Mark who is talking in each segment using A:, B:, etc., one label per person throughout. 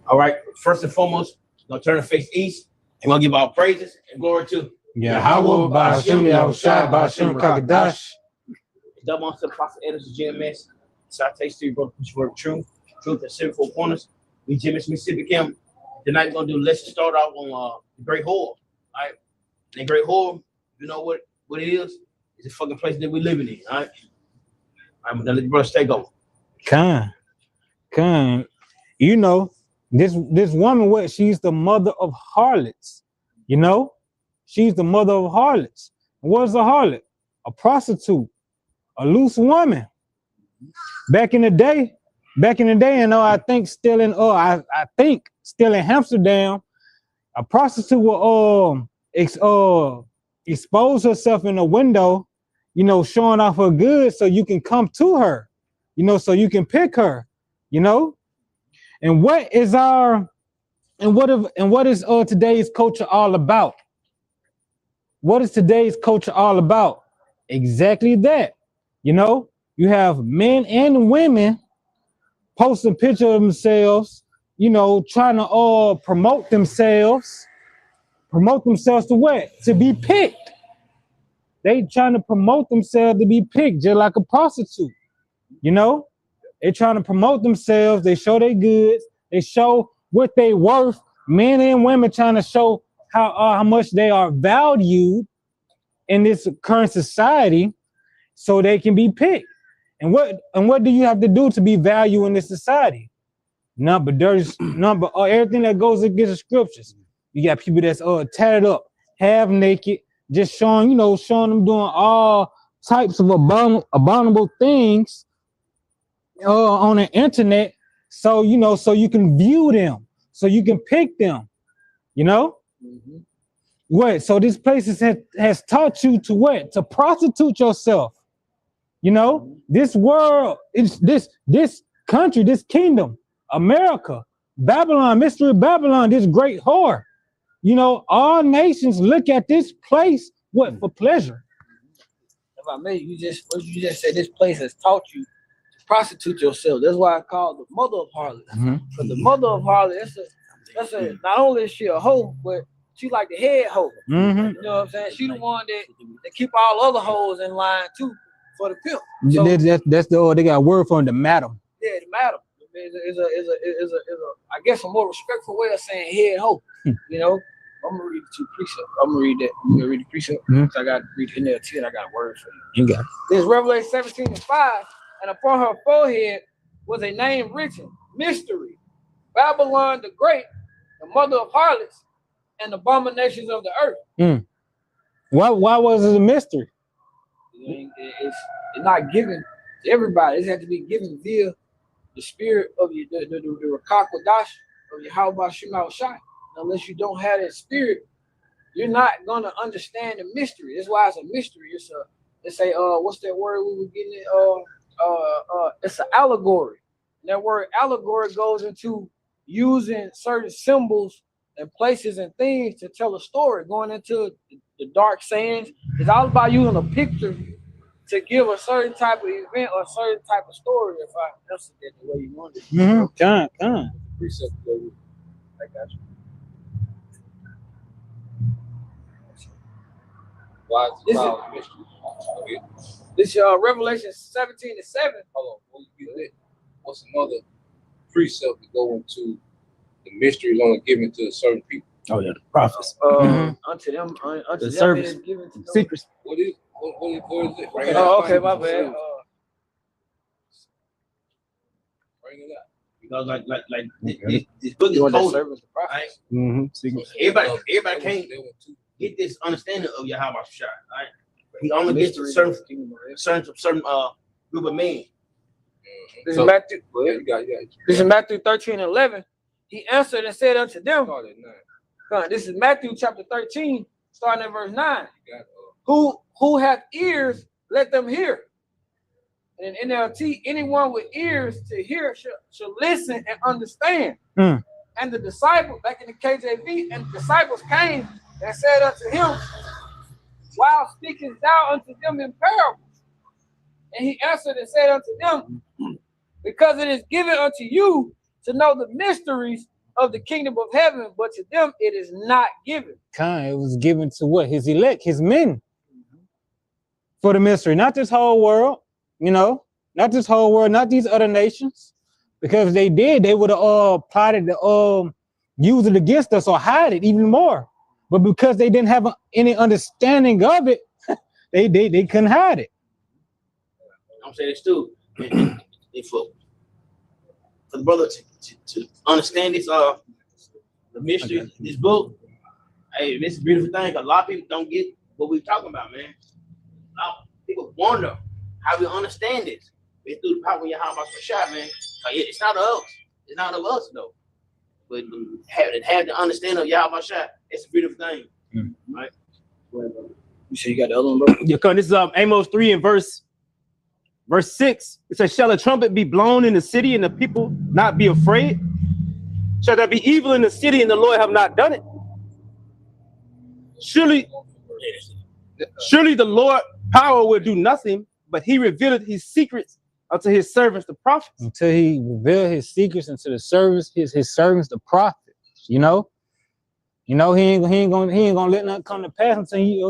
A: All right. First and foremost, we're gonna turn the face east and we're gonna give our praises and glory to
B: Yahweh Ba'Shem Yahushai Ba'Shem Kakadash.
A: double on to the prophet editors GMS. Citation to you, brother, preach word of truth at 74 corners. We GMS Mississippi Camp. Tonight we're gonna do. Let's start out on the Great Whore. All right. The Great Whore, you know what it is? It's a fucking place that we living in. All right. I'm gonna let the brothers take over.
B: Come. You know, this woman, what she's the mother of harlots. You know, she's the mother of harlots. What is a harlot? A prostitute, a loose woman. Back in the day, you know, I think still in Amsterdam, a prostitute will expose herself in a window, you know, showing off her goods so you can come to her, you know, so you can pick her, you know. And what is today's culture all about? What is today's culture all about? Exactly that. You know, you have men and women posting pictures of themselves, you know, trying to promote themselves to what? To be picked. They trying to promote themselves to be picked, just like a prostitute. You know, they trying to promote themselves. They show their goods. They show what they worth. Men and women trying to show how much they are valued in this current society, so they can be picked. And what do you have to do to be valued in this society? None but everything that goes against the scriptures. You got people that's tatted up, half naked, just showing them doing all types of abominable things on the internet. So you can view them, so you can pick them. You know. Mm-hmm. What? So this place has taught you to what? To prostitute yourself. You know, this world, this country, this kingdom, America, Babylon, mystery of Babylon, this great whore. You know, all nations look at this place what for pleasure.
C: If I may, you just said this place has taught you to prostitute yourself. That's why I call the mother of harlots. Mm-hmm. But the mother of harlots, that's a not only is she a hoe, but she like the head hoe. Mm-hmm. You know what I'm saying? She the one that keep all other hoes in line too for the pimp. So,
B: that's they got a word for him, the madam.
C: Yeah, the madam is a I guess a more respectful way of saying head hoe. You know, I'm gonna read the two precepts. I'm gonna read that. I'm gonna read the precept. Mm-hmm. I got to read the NLT and I got a word for you.
B: You got it.
C: This Revelation 17:5, and upon her forehead was a name written, Mystery, Babylon the Great, the mother of harlots and abominations of the earth. Mm.
B: Why was it a mystery?
C: It's not given to everybody. It has to be given via the spirit of the Rakak Wadash of Yahweh Shema Shai. Unless you don't have that spirit, you're not gonna understand the mystery. That's why it's a mystery. It's a what's that word we were getting? It's an allegory. And that word allegory goes into using certain symbols and places and things to tell a story. Going into the dark sayings, it's all about using a picture to give a certain type of event or a certain type of story. If I answered that the way you wanted.
B: Mm-hmm. Come.
C: Precept, I got you.
D: Why is it called mystery?
C: This Revelation 17:7.
D: Hold on, what's another precept to go into the mystery is only given to certain people?
A: Oh yeah, the prophets.
C: Unto them, unto
A: the
C: them
A: service.
C: it is given to
A: Secrets.
D: What is it?
C: Okay. Oh, okay, my bad.
D: Bring it out.
A: Because like this book is coded, right?
B: Mm-hmm.
A: Everybody can't get this understanding of Yahweh Shai, right? He only gets to certain group of men.
C: This is Matthew. This is Matthew 13:11. He answered and said unto them, this is Matthew chapter 13, starting at verse 9. Who hath ears, let them hear. And in NLT, anyone with ears to hear should listen and understand. Mm. And the disciples, back in the KJV, and the disciples came and said unto him, why speakest thou unto them in parables? And he answered and said unto them, because it is given unto you to know the mysteries of the kingdom of heaven, but to them it is not given.
B: It was given to what? His elect, his men. For the mystery, not this whole world, you know, not this whole world, not these other nations. Because if they did, they would have plotted to use it against us or hide it even more. But because they didn't have any understanding of it, they couldn't hide it.
A: I'm saying this too. For the brother to understand this the mystery of this book, hey, this is a beautiful thing. A lot of people don't get what we're talking about, man. A lot of people wonder how we understand this. It's through the power of Yahweh Shah, man. It's not of us. It's not of us though. But have the understanding of Yahweh Shah, it's a beautiful thing. Right?
C: You say you got the other one, bro?
E: Yeah, this is Amos 3 and verse 6. It says, shall a trumpet be blown in the city and the people not be afraid? Shall there be evil in the city and the Lord have not done it? Surely the Lord power will do nothing, but he revealed his secrets unto his servants, the prophets.
B: Until he revealed his secrets unto the servants, his servants, the prophets. You know, he ain't gonna let nothing come to pass until he,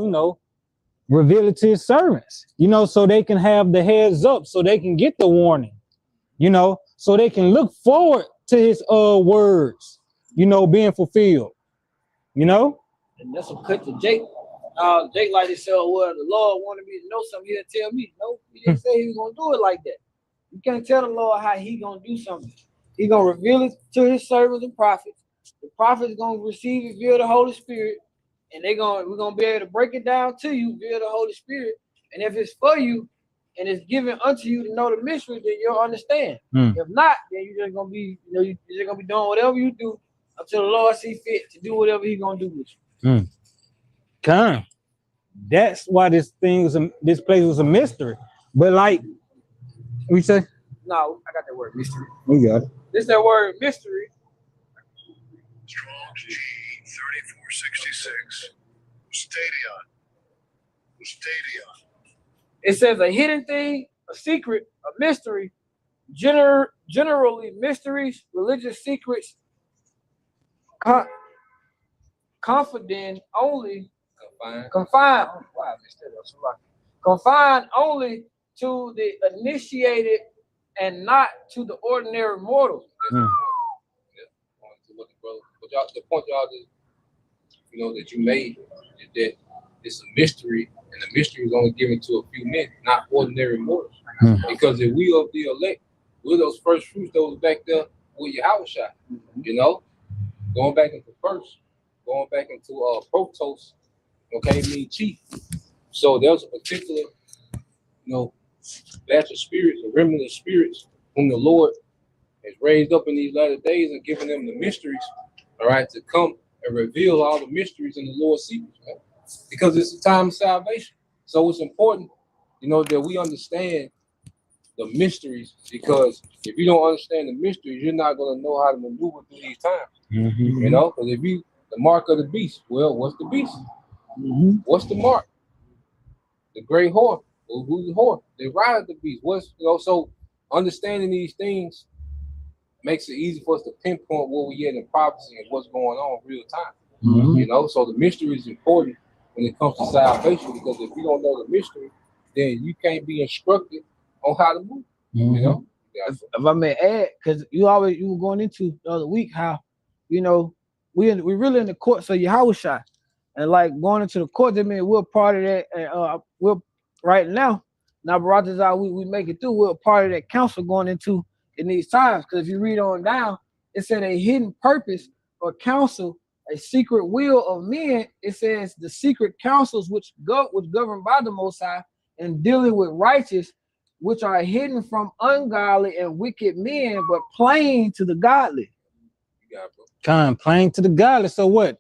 B: reveal it to his servants. So they can have the heads up, so they can get the warning. So they can look forward to his words, being fulfilled.
C: And that's what cut to Jake. Jake like to say, well, the Lord wanted me to know something. He'll tell me. No, he didn't say he was gonna do it like that. You can't tell the Lord how he gonna do something. He gonna reveal it to his servants and prophets. The prophets gonna receive it via the Holy Spirit, and we're gonna be able to break it down to you via the Holy Spirit. And if it's for you and it's given unto you to know the mystery, then you'll understand. If not, then you're just gonna be, you're just gonna be doing whatever you do until the Lord see fit to do whatever he's gonna do with you.
B: That's why this place was a mystery. But like we say,
C: no, I got that word mystery.
B: We got it.
C: This that word mystery.
F: Strong's G 3466. Stadion.
C: It says a hidden thing, a secret, a mystery, generally mysteries, religious secrets, confined only to the initiated and not to the ordinary mortal.
D: The point y'all that you made is that it's a mystery, and the mystery is only given to a few men, not ordinary mortals. Because if we of the elect, we're those first fruits that was back there with Yahweh Shai. Going back into protos, mean chief. So there's a particular, batch of spirits, a remnant of spirits, whom the Lord has raised up in these latter days and given them the mysteries, all right, to come and reveal all the mysteries in the Lord's secrets, right? Because it's a time of salvation. So it's important, that we understand the mysteries, because if you don't understand the mysteries, you're not going to know how to maneuver through these times. Because if the mark of the beast, well, what's the beast? What's the mark? The great whore. Well, who's the whore? They ride the beast. So understanding these things makes it easy for us to pinpoint where we at in prophecy and what's going on in real time. So the mystery is important when it comes to salvation, because if you don't know the mystery, then you can't be instructed on how to move.
C: If I may add, because you were going into the other week how, we really in the courts of Yahweh Shai. And like going into the courts, I mean, we're part of that. We're right now Baratazah, we make it through. We're a part of that council going into in these times. Because if you read on down, it said a hidden purpose or counsel, a secret will of men. It says the secret counsels which governed by the Most High and dealing with righteous, which are hidden from ungodly and wicked men, but plain to the godly.
B: Plain to the godly. So what?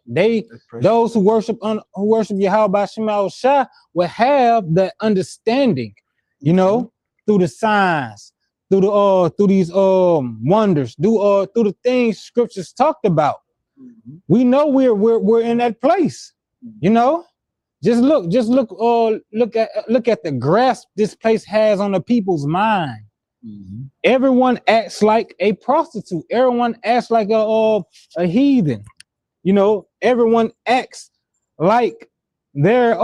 B: Those who worship Yahweh Shema Shah will have the understanding, through the signs, through these wonders, through the things scriptures talked about. We know we're in that place. Just look at the grasp this place has on the people's mind. Everyone acts like a prostitute. Everyone acts like a heathen. You know, everyone acts like they're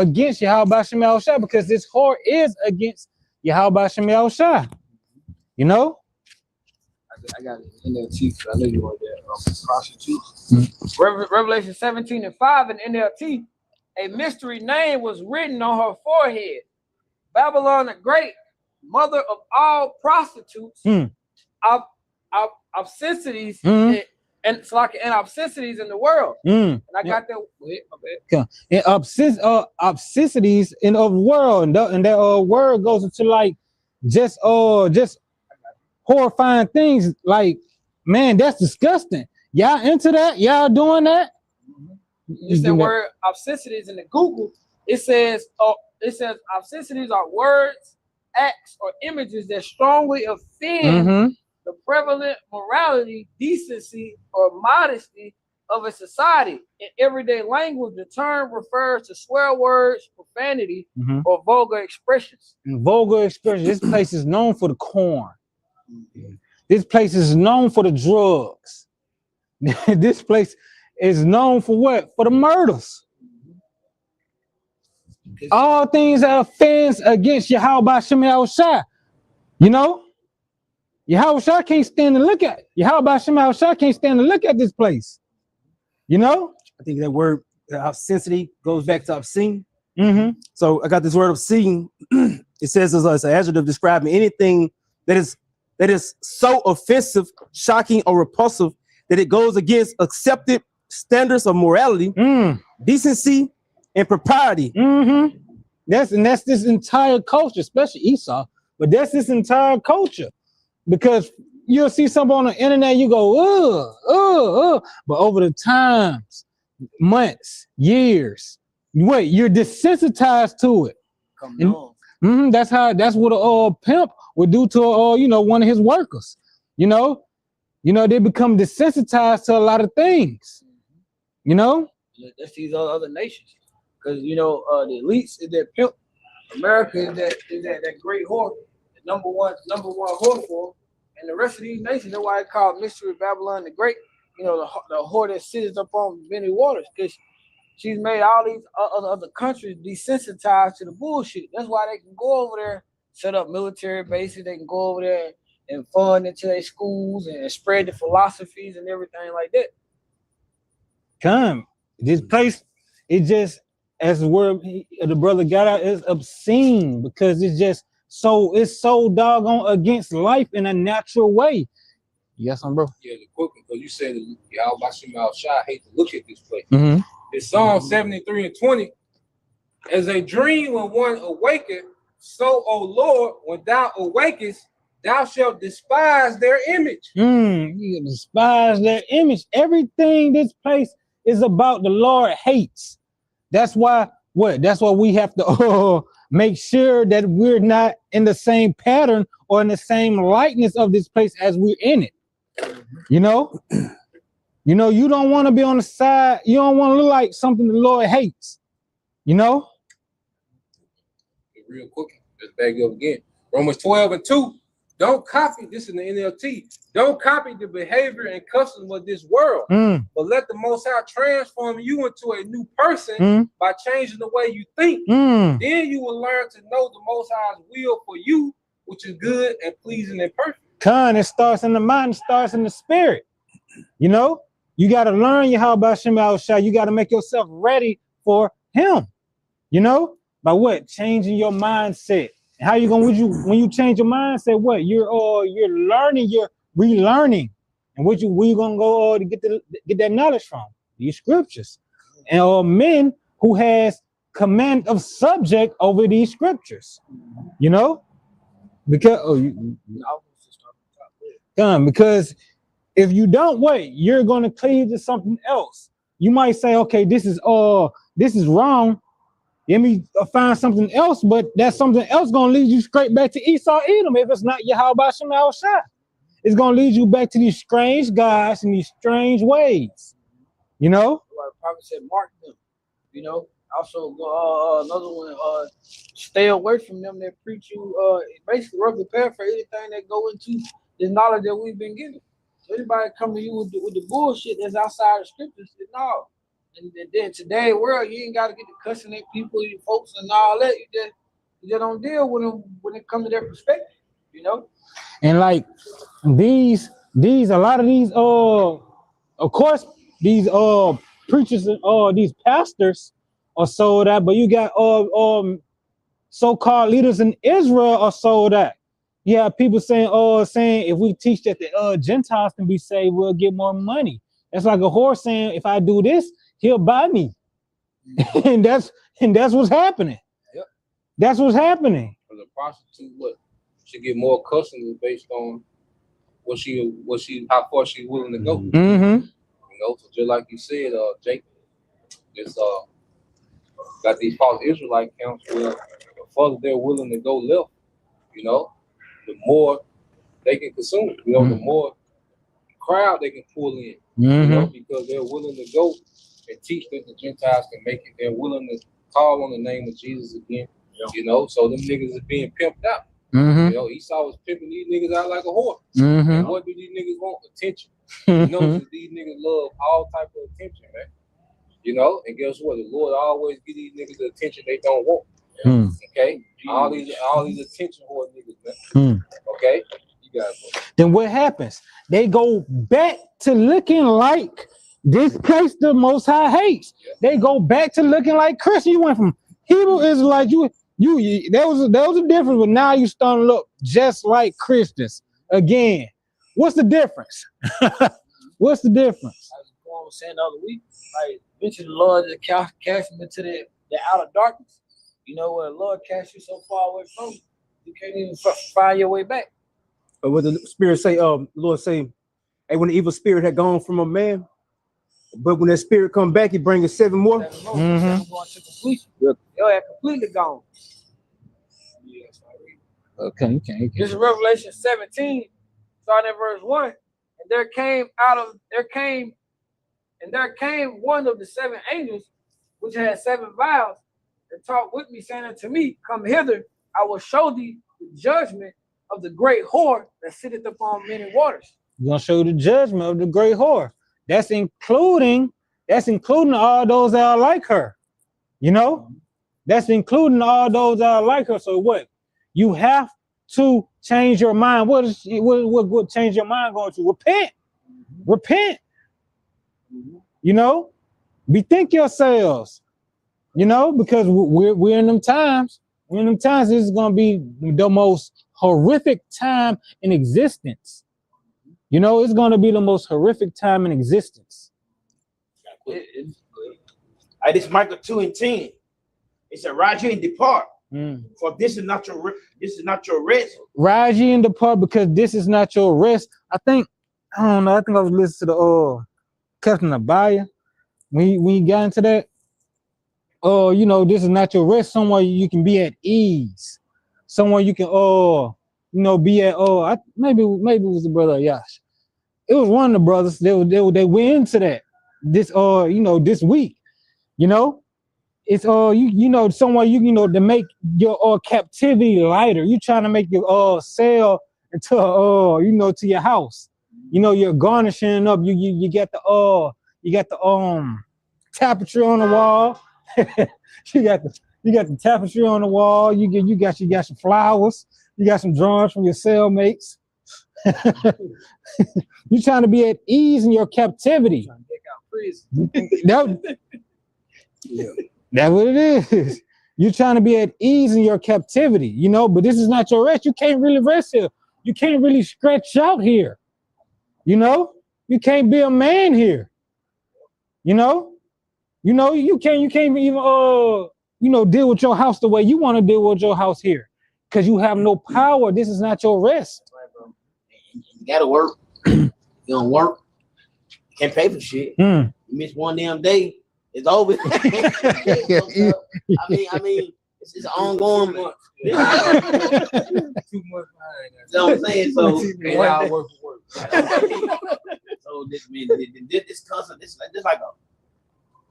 B: against Yahweh Shem Shai, because this whore is against Yahweh Shem Shai. You know?
C: I got it in NLT because I know you want that prostitute. Revelation 17:5 in NLT, a mystery name was written on her forehead. Babylon the Great, mother of all prostitutes, obscenities, and it's like an obscenities in the world. And I got that.
B: And obscenities in the world, and that word goes into like just horrifying things. Like, man, that's disgusting. Y'all into that? Y'all doing that?
C: It's the word obscenities in the Google. It says obscenities are words, acts, or images that strongly offend the prevalent morality, decency, or modesty of a society. In everyday language, the term refers to swear words, profanity, or vulgar expressions.
B: And vulgar expressions. This place is known for the corn. This place is known for the drugs. This place is known for what? For the murders. All things are offense against Yahweh Shem Shai. You know? Yahweh Shai can't stand to look at. Yahweh Shem Shai can't stand to look at this place. You know?
E: I think that word obscenity goes back to obscene. So I got this word obscene. It says it's an adjective describing anything that is so offensive, shocking, or repulsive that it goes against accepted standards of morality, decency, and propriety.
B: That's this entire culture, especially Esau, but that's this entire culture. Because you'll see something on the internet, you go, but over the times, months, years, you're desensitized to it. That's what a pimp would do to one of his workers. You know, they become desensitized to a lot of things. You know,
C: that's these other nations, because the elites is that pimp. America is that great whore, the number one whore for, and the rest of these nations. That's why it's called Mystery Babylon the Great. The whore that sits up on many waters, because she's made all these other countries desensitized to the bullshit. That's why they can go over there, set up military bases. They can go over there and fund into their schools and spread the philosophies and everything like that.
B: This place, it just, as the word the brother got out, is obscene, because it's so doggone against life in a natural way. Yes, bro.
D: Yeah, the quick one, because you said Yahweh Shem Shai hate to look at this place. It's Psalm 73:20. As a dream when one awaketh, so, O Lord, when thou awakest, thou shalt despise their image.
B: You despise their image. Everything this place is about, the Lord hates. That's why we have to make sure that we're not in the same pattern or in the same likeness of this place as we're in it. You don't want to be on the side. You don't want to look like something the Lord hates.
D: Real quick, let's back up again. Romans 12:2. Don't copy this in the NLT. Don't copy the behavior and customs of this world, but let the Most High transform you into a new person by changing the way you think. Then you will learn to know the Most High's will for you, which is good and pleasing and perfect.
B: It starts in the mind, it starts in the spirit. You got to learn Yahweh Shem Shai. You got to make yourself ready for Him. By what? Changing your mindset. How you gonna when you change your mindset? What you're learning, you're relearning, and where you gonna go to get that knowledge from? These scriptures, and men who has command of subject over these scriptures. Because because if you don't you're gonna cleave to something else. You might say, okay, this is wrong. Let me find something else, but that something else gonna lead you straight back to Esau Edom if it's not Yahweh Shem Shai. It's gonna lead you back to these strange gods and these strange ways.
C: Like the prophet said, mark them. Also, another one, stay away from them that preach you, basically roughly paraphrase anything that go into the knowledge that we've been given. So anybody come to you with the bullshit that's outside the scriptures, no. And then today's world, you ain't got to get to cussing at people, you folks, and all that. You just don't deal with them when it comes to their perspective, you know.
B: And like these, a lot of these, of course, these preachers and these pastors are sold out, but you got so-called leaders in Israel are sold out. You have people saying if we teach that the Gentiles can be saved, we'll get more money. That's like a whore saying, if I do this, he'll buy me. and that's what's happening.
D: Yep.
B: That's what's happening.
D: For the prostitute, what? She get more customers based on how far she's willing to go.
B: Mm-hmm.
D: You know, so just like you said, Jake, this got these false Israelite camps where the further they're willing to go left, you know, the more they can consume. You know, the more crowd they can pull in. You know, because they're willing to go and teach that the Gentiles can make it. They're willing to call on the name of Jesus again. You know, so them niggas is being pimped out. You know, Esau was pimping these niggas out like a whore. And what do these niggas want? Attention. You know, so these niggas love all type of attention, man. You know, and guess what? The Lord always give these niggas the attention they don't want. Okay? All these attention whore niggas, man. Okay? You got it.
B: Then what happens? They go back to looking like this place the Most High hates. They go back to looking like Christian. You went from Hebrew Israelites, there was a difference, but now you starting to look just like Christians again. What's the difference? What's the difference?
C: I was saying the other week, like eventually the Lord just cast them into the outer darkness. You know, where the Lord casts you so far away from you can't even find your way back.
E: But what the Spirit say, Lord say, hey, when the evil spirit had gone from a man, but when that spirit come back, he brings 7 more.
C: 7 more. 7 going to completion. Yo, had completely gone.
B: Okay.
C: This is Revelation 17, starting at verse 1. And there came one of the 7 angels, which had 7 vials, and talked with me, saying unto me, come hither, I will show thee the judgment of the great whore that sitteth upon many waters.
B: You're gonna show the judgment of the great whore. That's including all those that are like her. You know? That's including all those that are like her. So what? You have to change your mind. What change your mind going to? Repent. You know? Bethink yourselves. You know, because we're in them times. We're in them times. This is gonna be the most horrific time in existence. You know, it's gonna be the most horrific time in existence.
A: This Micah 2:10. It said, "Rise ye and depart, for this is not your rest."
B: Rise ye and depart, because this is not your rest. I think I was listening to the Captain Abaya when he got into that. You know, this is not your rest. Somewhere you can be at ease. Somewhere you can be at maybe it was the brother Yash. It was one of the brothers. They went into that this week. You know, it's somewhere to make your captivity lighter. You trying to make your sail into to your house. You know, you're garnishing up. You got the tapestry on the wall. you got the tapestry on the wall. You got some flowers. You got some drawings from your cellmates. You're trying to be at ease in your captivity. That's what it is. You're trying to be at ease in your captivity, you know, but this is not your rest. You can't really rest here. You can't really stretch out here. You know, you can't be a man here. You know, you can't even deal with your house the way you want to deal with your house here, because you have no power. This is not your rest.
A: You gotta work. You don't work, you can't pay for shit. You miss one damn day, it's over. I mean, it's ongoing. 2 months behind. You know what I'm saying? So 8 hours worth of work. So this concept, this like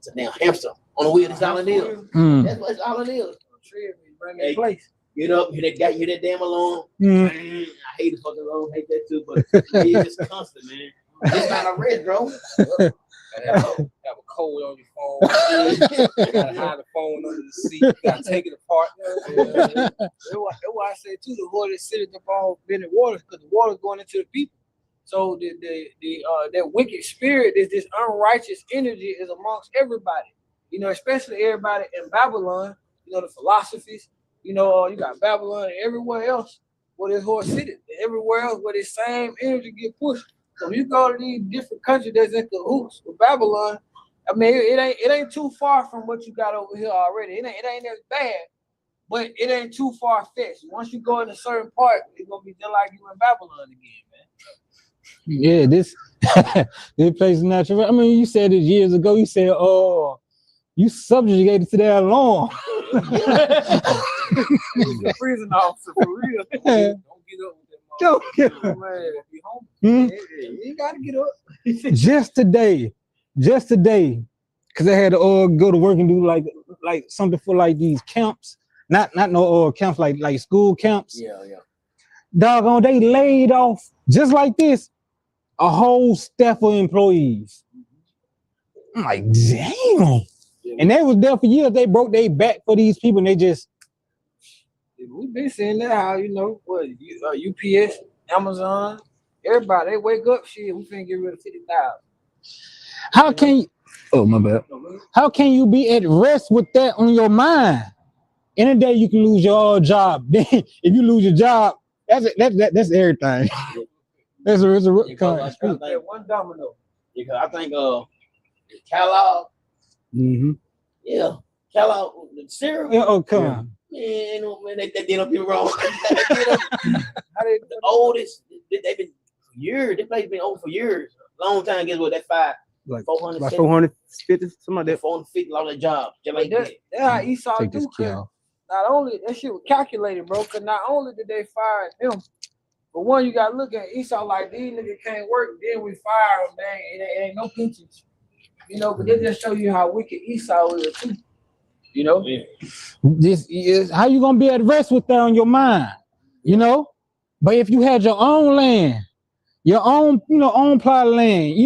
A: It's a damn hamster on the wheel. That's all it is.
B: Mm.
A: That's all it is.
C: Hey, place.
A: Get up, hear that damn alarm.
B: Mm.
A: Man, I hate the fucking alarm, hate that too, but it's just constant, man. It's not a rest, bro.
D: Have a code on your phone. You gotta hide the phone under the seat. You gotta take it apart.
C: That's why I say too, the water is sitting upon bending waters, because the water's going into the people. So that wicked spirit, this unrighteous energy is amongst everybody. You know, especially everybody in Babylon. You know, the philosophies. You know, you got Babylon and everywhere else where this horse sitting. Everywhere else where this same energy get pushed. So when you go to these different countries that's in cahoots with Babylon, I mean, it ain't too far from what you got over here already. It ain't as bad, but it ain't too far fetched. Once you go in a certain part, it's gonna be just like you in Babylon again, man.
B: Yeah, this place is natural. I mean, you said it years ago. You said, "Oh, you subjugated to that alarm."
C: The prison officer for real.
D: Don't get up with that
B: Don't get up.
C: Man,
D: be home.
C: you gotta get up.
B: just today, because I had to go to work and do like something for like these camps, not no camps like school camps.
A: Yeah.
B: Doggone, they laid off just like this a whole staff of employees. I'm like, damn. And they was there for years. They broke their back for these people, and they just.
C: We've been seeing that, how, you know, what, UPS, Amazon, everybody, they wake up, shit, we finna get rid of 50,000.
B: How can you? Oh, my bad. How can you be at rest with that on your mind? In a day, you can lose your job. Then, if you lose your job, that's everything. That's a
A: Because
C: One domino.
A: because I think Kellogg, yeah, Kellogg, the cereal.
B: Yeah, oh, come on.
A: Man, they did up here wrong. The oldest, they've been for years. This place been old for years. Long time. Guess what? That
E: Like
A: 450,
E: 450, something like that.
A: 450 lost their job. Just like that.
C: That's how Esau
B: Take this
C: do.
B: key off.
C: Not only that shit was calculated, bro, because not only did they fire them, but one, you gotta look at Esau like, these niggas can't work, then we fire them, man. It ain't no pensions. You know, but they just show you how wicked Esau is too. You know?
A: Yeah.
B: This is how you gonna be at rest with that on your mind, you know? But if you had your own land, your own, own plot of land,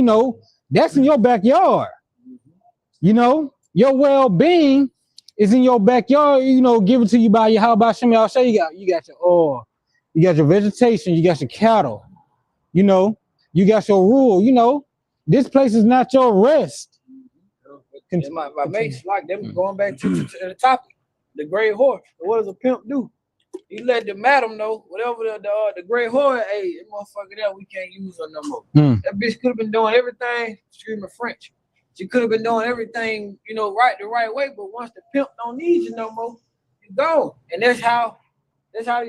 B: that's in your backyard. You know, your well-being is in your backyard, given to you by your how about Shem Yahshua. You got your oil, you got your vegetation, you got your cattle, you got your rule, this place is not your rest.
C: My mates like them going back to the topic, the gray horse. What does a pimp do? He let the madam know whatever the gray horse, hey, that motherfucker there, we can't use her no more. That bitch could have been doing everything, screaming French. She could have been doing everything, right the right way. But once the pimp don't need you no more, you gone. And that's how all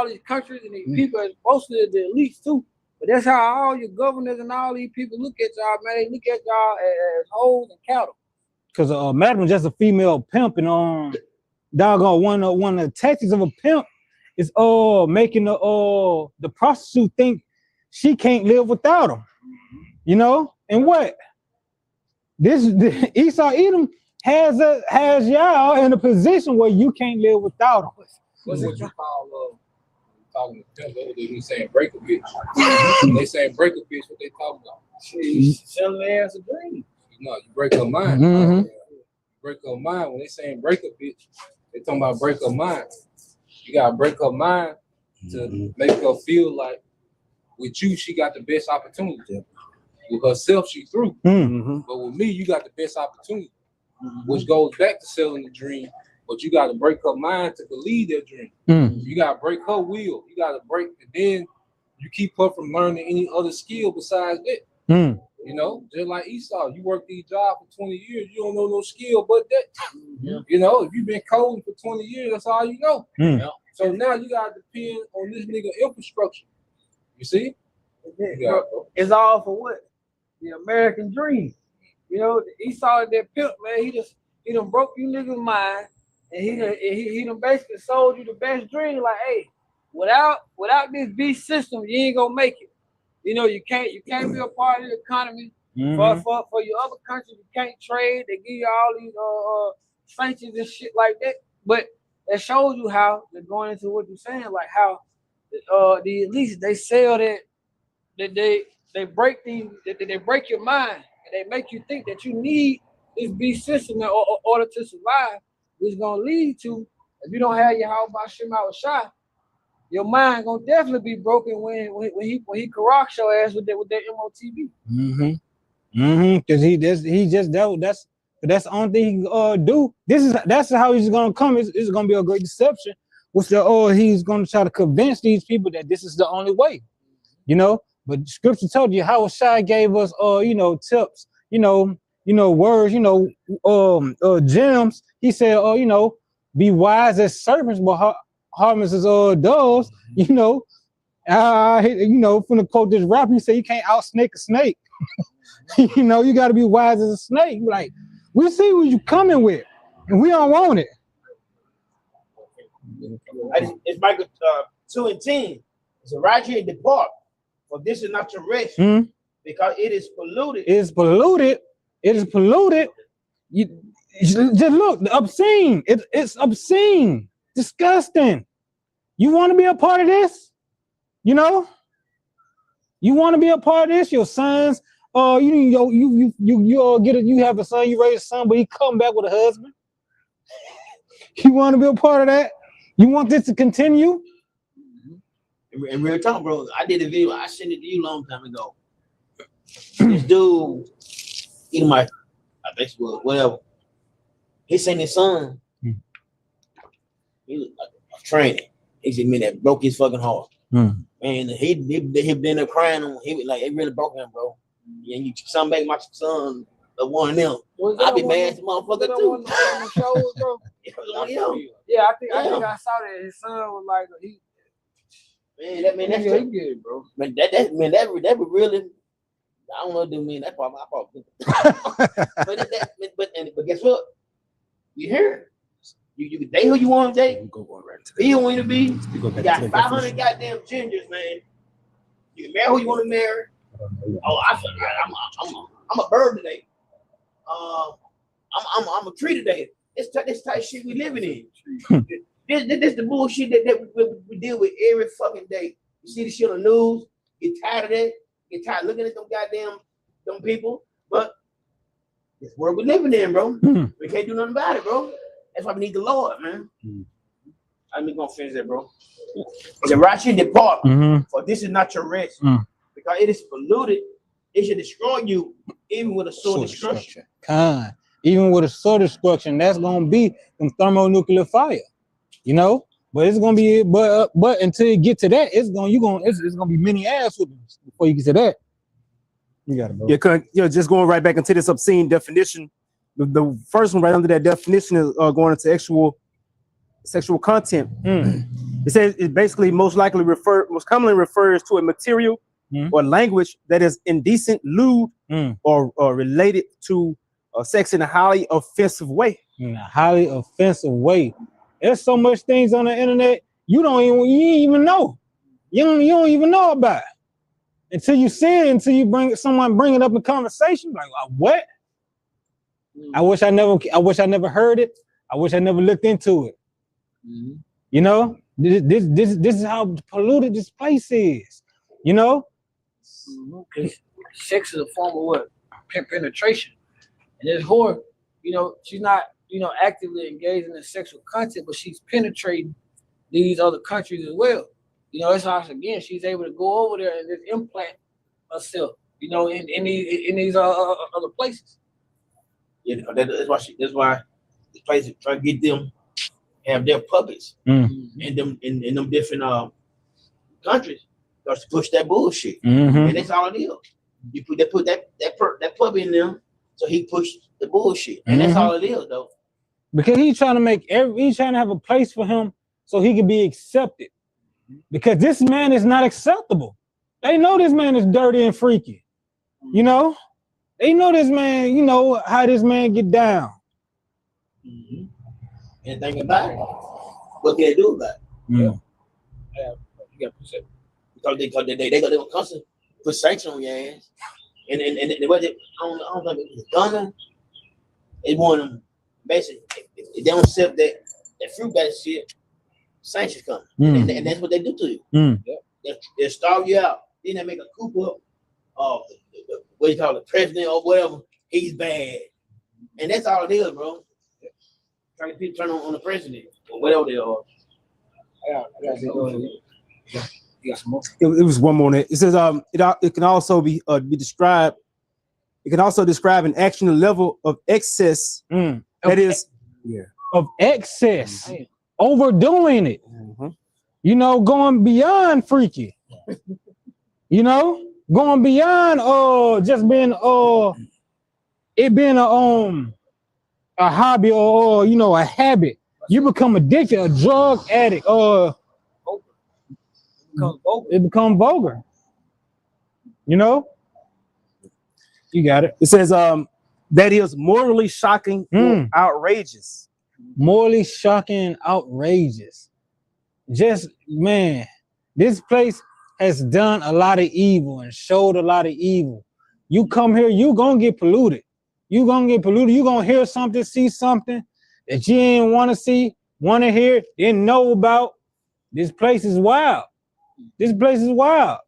C: these countries and these people, mostly the elites too. But that's how all your governors and all these people look at y'all, man. They look at y'all as hoes and cattle.
B: Because madam is just a female pimp, and doggone one of the tactics of a pimp is making the prostitute think she can't live without him. And what? This Esau Edom has y'all in a position where you can't live without him.
D: What's what you call talking to pimp? They saying break a bitch. They saying break a bitch. What they talking about?
C: Selling their ass a dream.
D: You break her mind. Break her mind. When they saying break a bitch, they talking about break her mind. You gotta break her mind to make her feel like with you she got the best opportunity. With herself she through. But with me you got the best opportunity, which goes back to selling the dream. But you got to break her mind to believe that dream. You got to break her will. You got to break, and then you keep her from learning any other skill besides that. Just like Esau, you work these jobs for 20 years, you don't know no skill but that. If you've been coding for 20 years, that's all you know. So now you got to depend on this nigga infrastructure. You see?
C: It's all for what? The American dream. Esau, that pimp, man, he done broke you niggas' mind. And he done basically sold you the best dream. Like, hey, without this beast system, you ain't gonna make it. You can't be a part of the economy. For your other countries, you can't trade. They give you all these sanctions and shit like that. But that shows you how they're going into what you're saying, like how the elites they sell that they break they break your mind and they make you think that you need this beast system in order to survive, which is gonna lead to if you don't have your how about Shema Shah, your mind gonna definitely be broken when he corrects your ass with that MOTV.
B: Because that's the only thing he can do. That's how he's gonna come. It's gonna be a great deception. Which he's gonna try to convince these people that this is the only way, you know. But scripture told you how Shai gave us tips, words, gems. He said, be wise as serpents, but harmless as doves, from the quote this rapper, he said you can't out snake a snake. You gotta be wise as a snake. Like, we see what you coming with, and we don't want it.
A: It's Michael 2:10. It's a right here depart, for this is not your rest, because it is polluted.
B: It is polluted. It is polluted. You just look, obscene. It's obscene, disgusting. You want to be a part of this? You want to be a part of this? Your sons, you have a son, you raise a son, but he come back with a husband. You want to be a part of that? You want this to continue?
A: In real talk, bro, I did a video. I sent it to you a long time ago. This dude, I think it was whatever. He sent his son. He was like a training. He said, man, that broke his fucking heart. Man, he been there crying on. He was like, it really broke him, bro. Yeah, you son make my son the one of them. I'd be mad as a motherfucker too.
C: On the shows, bro. Yeah, I think I saw that his son was like
A: that's
C: good, bro.
A: Man, that would really. I don't know, dude. Man, that's probably my fault. but guess what? You hear? You can date who you want to date. Be who you want to be. You got 500 goddamn gingers, man. You can marry who you want to marry. Oh, I'm a bird today. I'm a tree today. This type of shit we living in. This the bullshit that we deal with every fucking day. You see the shit on the news, get tired of that, get tired of looking at them people. But this world we living in, bro. We can't do nothing about it, bro. That's why we need the Lord, man. I'm gonna finish that, bro. The righteous depart, for this is not your rest, because it is polluted. It should destroy you, even with a sword destruction.
B: Even with a sword destruction, that's gonna be some thermonuclear fire, But it's gonna be, but until you get to that, it's gonna be many ass whoopings before you get to that. You got it, bro.
E: Yeah, just going right back into this obscene definition. The first one right under that definition is going into sexual content. It says it basically most commonly refers to a material or language that is indecent, lewd, or related to sex in a highly offensive way.
B: In a highly offensive way. There's so much things on the internet you ain't even know. You don't even know about it until you see it. Until you bring it up in conversation. Like, what? I wish I never heard it. I wish I never looked into it. This is how polluted this place is.
C: Sex is a form of what? Penetration. And this whore, she's not, actively engaging in sexual content, but she's penetrating these other countries as well. That's how, again, she's able to go over there and just implant herself, in these other places.
A: Yeah, that's why this place is trying to get them have their puppets in them different countries to push that bullshit, and that's all it is. They put that puppet in them, so he pushed the bullshit, and that's all it is, though.
B: Because he's trying to have a place for him so he can be accepted. Because this man is not acceptable. They know this man is dirty and freaky. They know this man, how this man get down.
A: And think about it. What can they do about it?
C: You got to
A: Because they constantly put sanctions on your ass. And what I don't know if it was Ghana. It's one of them. Basically, if they don't accept that fruit basket shit, sanctions come, and that's what they do to you. They starve you out. Then they make a coup up. What you call it, president or whatever. He's bad, and that's all it is, bro. Trying to turn on the president or whatever they are.
C: You got some more?
E: It was one more. It says it can also be described. It can also describe an action level of excess that is
B: of excess, overdoing it. You know, going beyond freaky. You know, going beyond just being it being a hobby or you know a habit. You become addicted, a drug addict, it becomes vulgar. You know? You got it.
E: It says that is morally shocking or outrageous.
B: Morally shocking, outrageous. Just man, this place has done a lot of evil and showed a lot of evil. You come here, you gonna get polluted. You gonna get polluted. You gonna hear something, see something that you didn't want to see, want to hear, didn't know about. This place is wild. This place is wild.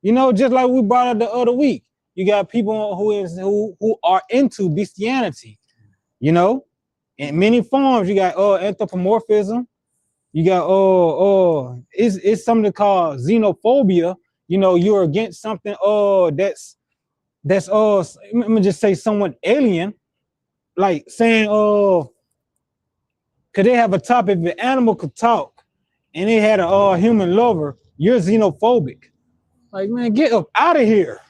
B: You know, just like we brought up the other week. You got people who are into bestiality, you know, in many forms. You got anthropomorphism. You got it's something called xenophobia. You know, you're against something that's let me just say somewhat alien, like saying could they have a topic if an animal could talk and it had a human lover, you're xenophobic. Like, man, get up out of here.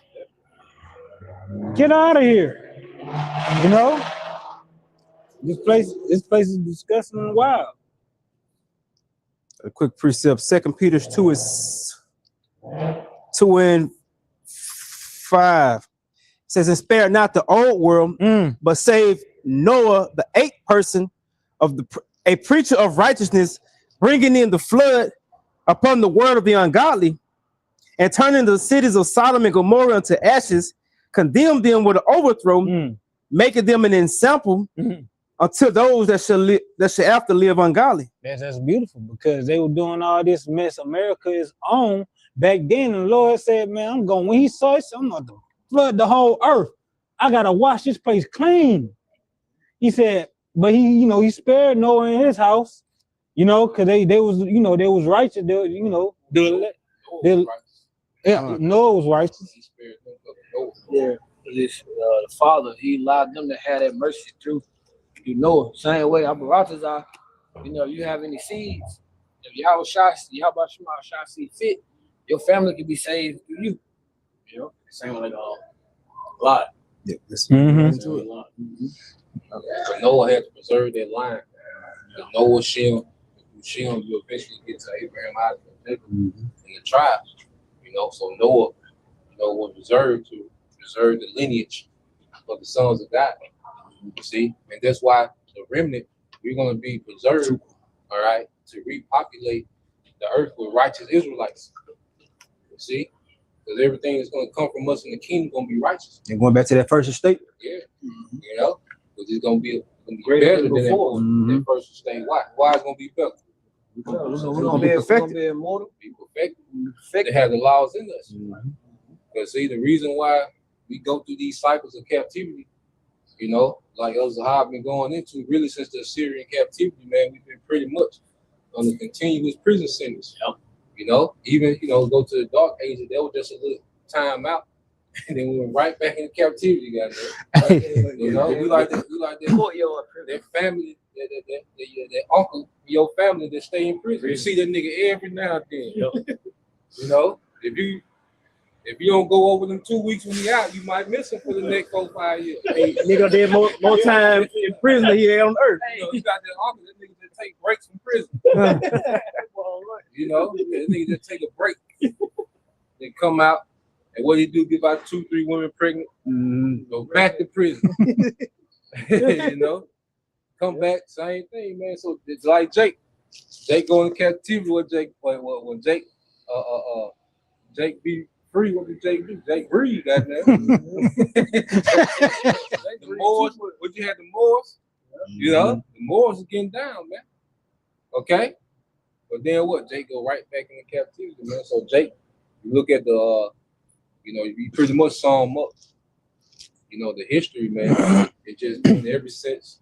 B: Get out of here. You know? This place is disgusting and wild.
E: A quick precept, 2 Peter 2 is 2 and 5. It says, and spare not the old world, but save Noah, the eighth person of a preacher of righteousness, bringing in the flood upon the word of the ungodly, and turning the cities of Sodom and Gomorrah into ashes, condemn them with an overthrow, making them an example unto those that shall after live ungodly.
B: That's beautiful, because they were doing all this mess America is on back then. And the Lord said, man, when he saw it, I'm going to flood the whole earth. I got to wash this place clean. He said, but he spared Noah in his house, because they was righteous. Noah was righteous.
C: Yeah, the Father, he allowed them to have that mercy through Noah. Same way, Abaratazar, you have any seeds, if Yahweh Shai see fit, your family can be saved through you.
A: Same like a lot.
E: Yeah, that's
A: Into it.
D: But Noah had to preserve that line. Noah, Shem, you eventually get to Abraham, Isaac, and Jacob, and the tribes. So Noah, was reserved to preserve the lineage of the sons of God. You see, and that's why the remnant, we're going to be preserved, all right, to repopulate the earth with righteous Israelites. You see, because everything that's going to come from us in the kingdom is going to be righteous.
E: And going back to that first estate.
D: Yeah, because it's going to be better than that first estate. Why it's going to be better?
C: We're going to be immortal.
D: Be perfected. They have the laws in us. Because see, the reason why we go through these cycles of captivity, like El Zahab been going into really since the Assyrian captivity, man, we've been pretty much on the continuous prison sentence. Even go to the dark ages, that was just a little time out, and then we went right back into captivity, we like that family, that uncle, your family that stay in prison. You see that nigga every now and then. If you don't go over them 2 weeks when he out, you might miss him for the next 4 or 5 years.
E: Hey, nigga did more time in prison than he had on earth.
D: You got that uncle, that nigga that take breaks from prison. That nigga just take a break. Then come out, and what he do, give out 2-3 women pregnant, go back to prison. Come back, same thing, man. So it's like Jake going to captivity with Jake. When Jake be free. What did Jake do? Jake breathe, goddamn. The Moors, what you had the Moors? You know, the Moors is getting down, man. Okay? But then what? Jake go right back into captivity, man. So Jake, you look at the you know, you pretty much sum up, you know, the history, man. It just been ever since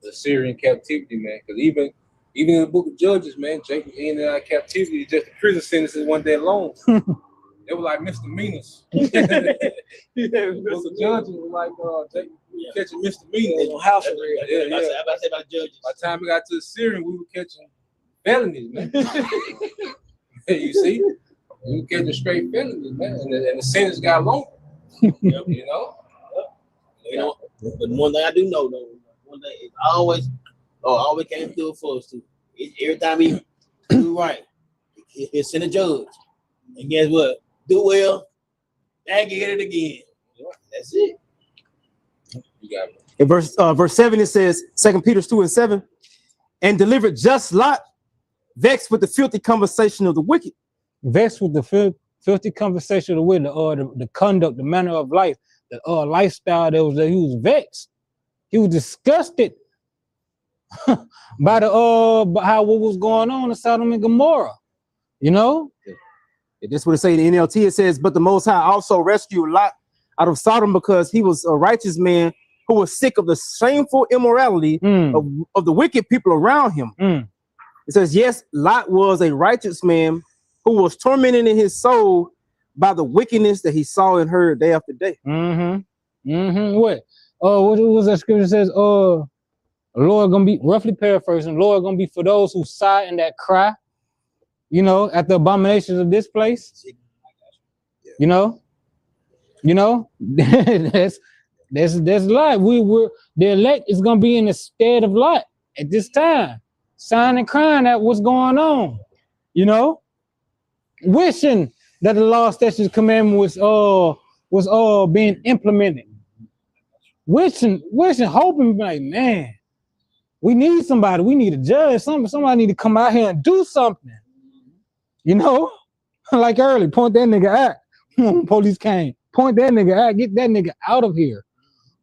D: the Syrian captivity, man. Because even in the book of Judges, man, Jake was in and out of captivity. Just the prison sentences one day long. They were like misdemeanors. The book of Judges was like Jake catching misdemeanors.
C: on house arrest.
D: Yeah.
A: I'm about to say about judges.
D: By the time we got to the Syrian, we were catching felonies, man. You see? We were catching straight felonies, man. And the sentence got longer. You know?
A: You know, but one thing I do know though, one thing is always came through for us too. Every time we do right, he'll send a judge. And guess what? Do well, and get it again. That's it.
D: You got it.
E: In verse 7, it says, 2 Peter 2:7, and delivered just Lot, vexed with the filthy conversation of the wicked.
B: Vexed with the filthy conversation of the wicked, the conduct, the manner of life, the lifestyle that he was vexed. He was disgusted by by what was going on in Sodom and Gomorrah. You know?
E: This is what it say in the NLT. It says, but the Most High also rescued Lot out of Sodom because he was a righteous man who was sick of the shameful immorality of the wicked people around him. It says, yes, Lot was a righteous man who was tormented in his soul by the wickedness that he saw and heard day after day.
B: What was that scripture says? Lord gonna be, roughly paraphrasing, Lord gonna be for those who sigh and that cry, you know, at the abominations of this place. You know, that's Lot. The elect is gonna be in the stead of Lot at this time, sighing and crying at what's going on, you know, wishing that the law, statutes, commandment was being implemented. Wishing, hoping, like, man, we need somebody. We need a judge. Somebody need to come out here and do something. You know, like early, point that nigga out. When police came, point that nigga out. Get that nigga out of here.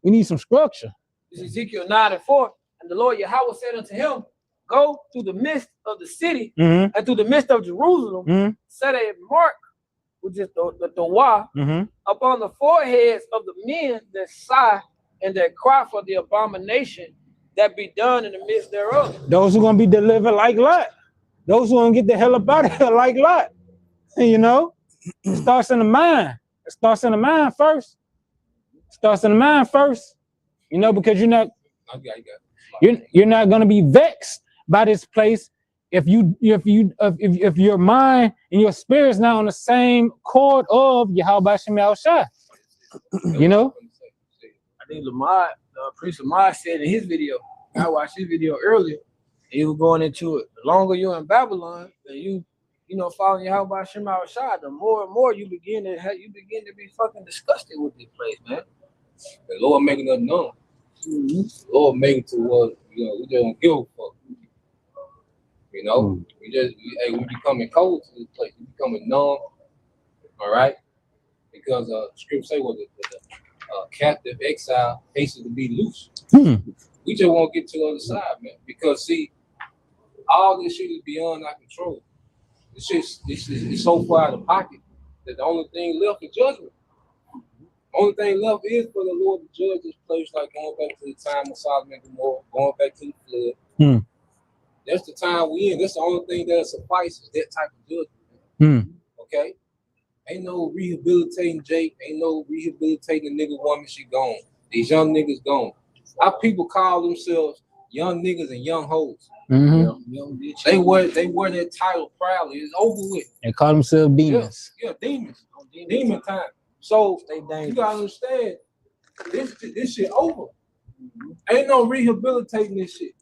B: We need some structure.
C: This is Ezekiel 9:4. And the Lord Yahweh said unto him, go through the midst of the city and through the midst of Jerusalem, set a mark, which is the Dawah, upon the foreheads of the men that sigh and that cry for the abomination that be done in the midst thereof.
B: Those who are going to be delivered like Lot. Those who are going to get the hell up out of here like Lot. You know, it starts in the mind. It starts in the mind first. You know, because you're not going to be vexed by this place if your mind and your spirit's not on the same chord of Yahweh Shem Yahushua. You know?
C: I think Lamar, Priest Lamar said in his video, I watched his video earlier, he was going into it. The longer you're in Babylon, and you following Yahweh Shem Yahushua, the more and more you begin to be fucking disgusted with this place, man.
D: The Lord making us known. The Lord making to what, you know, we just don't give a fuck. You know, we becoming cold to this place. We becoming numb. All right, because scripture say what the captive exile hasten to be loose. We just won't get to the other side, man. Because see, all this shit is beyond our control. It's so far out of pocket that the only thing left is judgment. Only thing left is for the Lord to judge this place, like going back to the time of Sodom and Gomorrah, going back to the flood. That's the time we in. That's the only thing that suffices that type of judgment. Okay? Ain't no rehabilitating Jake. Ain't no rehabilitating the nigga woman. She gone. These young niggas gone. Our people call themselves young niggas and young hoes. They wear that title proudly. It's over with.
B: They call themselves demons.
D: Yeah, demons. Demon time. So you gotta understand, this shit over. Ain't no rehabilitating this shit.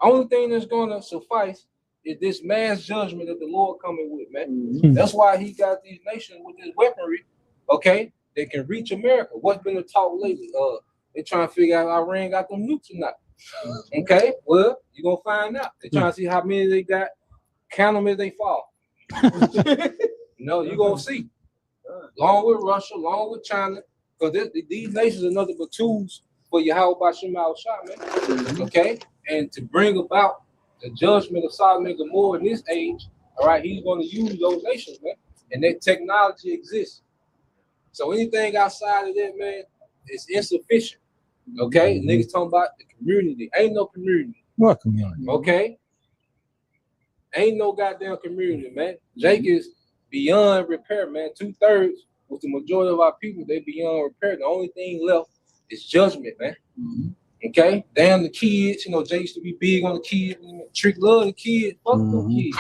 D: Only thing that's gonna suffice is this mass judgment that the Lord coming with, man. That's why he got these nations with this weaponry, okay? They can reach America. What's been the talk lately? They trying to figure out Iran got them nukes or not. Okay, well, you're gonna find out. They trying to see how many they got, count them as they fall. No, you're gonna see. along with Russia, along with China, because these nations are nothing but tools for Yahweh Bashim al-Shah, man. Okay? And to bring about the judgment of Sodom and Gomorrah in this age, all right, he's going to use those nations, man. And that technology exists. So anything outside of that, man, is insufficient. Okay? Niggas talking about the community. Ain't no community.
B: What community?
D: Okay? Ain't no goddamn community, man. Jake is beyond repair, man. 2/3 with the majority of our people, they beyond repair. The only thing left is judgment, man. Okay? Damn the kids, you know, Jay used to be big on the kids. Trick love the kids. Fuck them kids.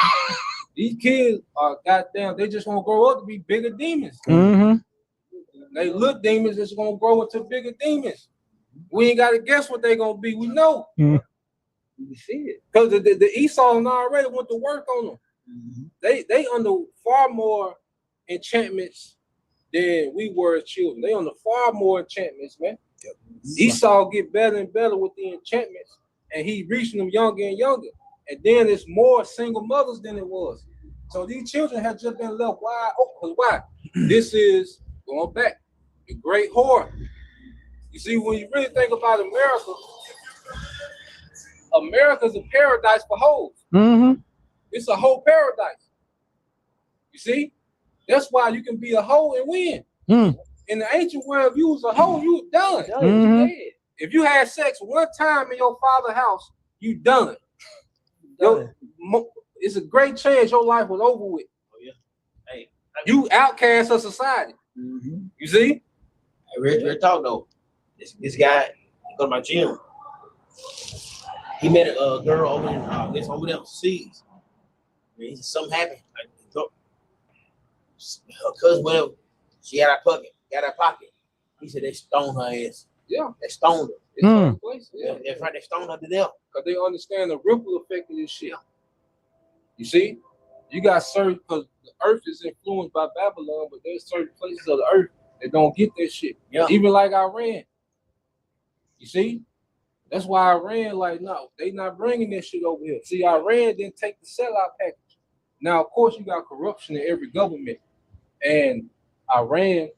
D: These kids are goddamn, they just want to grow up to be bigger demons. They look demons that's gonna grow into bigger demons. We ain't gotta guess what they gonna be. We know.
C: We see it.
D: Because the Esau already went to work on them. They under far more enchantments than we were as children. They under far more enchantments, man. Esau get better and better with the enchantments, and he reaching them younger and younger. And then it's more single mothers than it was. So these children have just been left wide open. Why? This is going back. The great whore. You see, when you really think about America, America's a paradise for hoes. It's a whole paradise. You see? That's why you can be a hoe and win. In the ancient world, if you was a hoe, you was done. If you had sex one time in your father's house, you done. It's a great chance your life was over with.
A: Hey,
D: you outcast of society. You see?
A: I real talk though. This guy go to my gym. He met a girl over in over there overseas. He said something happened. Like, her cousin, whatever, she had her pocket. He said they stoned her ass.
D: Yeah,
A: they stoned her.
D: It's place. Yeah,
A: that's right. They stoned her to death
D: because they understand the ripple effect of this shit. You see, you got certain, because the earth is influenced by Babylon, but there's certain places of the earth that don't get that shit.
A: Yeah,
D: even like Iran. You see, that's why Iran, like, no, they not bringing this shit over here. See, Iran didn't take the sellout package. Now, of course, you got corruption in every government, and Iran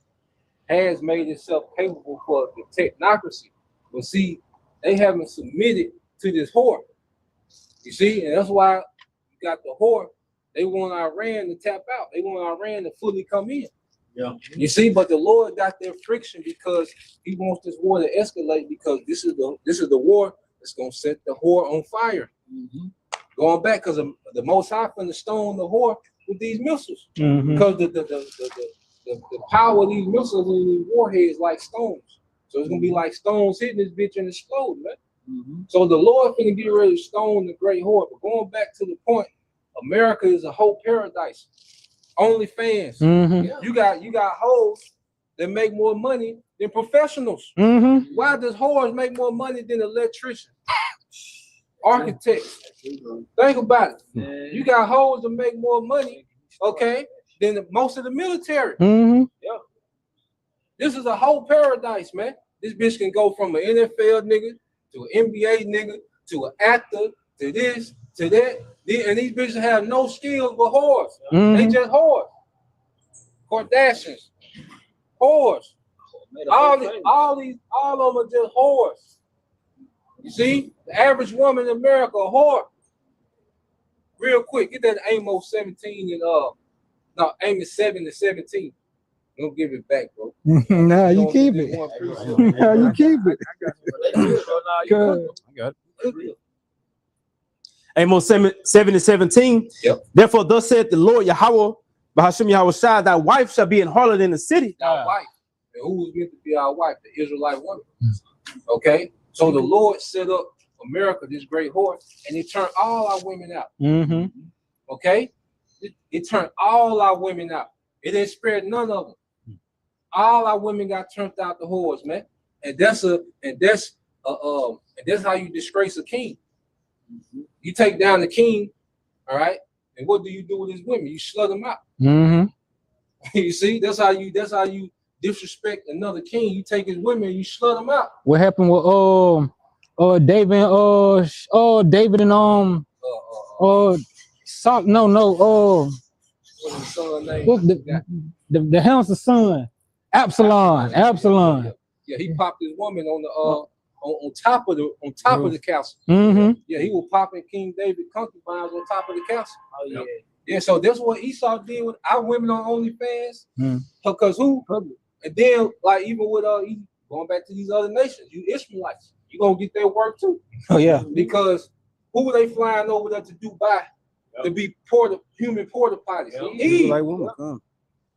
D: has made itself capable for the technocracy. But see, they haven't submitted to this whore. You see, and that's why you got the whore. They want Iran to tap out. They want Iran to fully come in.
A: Yeah.
D: You see, but the Lord got their friction because he wants this war to escalate, because this is the war that's gonna set the whore on fire. Going back, because the Most High finna stone the whore with these missiles. Because the power of these missiles and these warheads like stones. So it's gonna be like stones hitting this bitch and explode, man. So the Lord finna get ready to stone the great whore. But going back to the point, America is a whole paradise. OnlyFans. You got hoes that make more money than professionals. Why does whores make more money than electricians? Architects. Think about it. You got hoes that make more money, okay, than most of the military. Yeah. This is a whole paradise, man. This bitch can go from an NFL nigga to an NBA nigga to an actor to this to that. And these bitches have no skills but whores. They just whores. Kardashians. Whores. All of them are just whores. You see? The average woman in America, a whore. Real quick, get that Amos 17 and Amos 7 and 17. Don't give it back, bro.
B: Nah, you keep it. Nah, you keep it.
E: I got it. Amos 7 and 17.
D: Yep.
E: Therefore, thus said the Lord Yahweh, Bahashim Yahweh Shai, thy wife shall be an harlot in the city.
D: Our wife. And who was meant to be our wife? The Israelite woman. Okay? So the Lord set up America, this great whore, and it turned all our women out. Okay? It turned all our women out. It didn't spare none of them. All our women got turned out the whores, man. And that's how you disgrace a king. You take down the king, all right, and what do you do with his women? You slug them out. You see, that's how you disrespect another king. You take his women, you slug them out.
B: What happened with David and David and
D: What's his son name?
B: What's the handsome son? Absalom.
D: Yeah, he popped his woman on the on top of the castle.
B: Mm-hmm.
D: Yeah, he was popping King David concubines on top of the castle.
C: Oh yeah.
D: Yeah, so that's what Esau did with our women on OnlyFans.
B: Mm.
D: Because who? And then, like, even with going back to these other nations, you Israelites, you gonna get their work too.
B: Oh yeah.
D: Because who were they flying over there to Dubai to be human porta potties? Eve.
E: Like woman, come.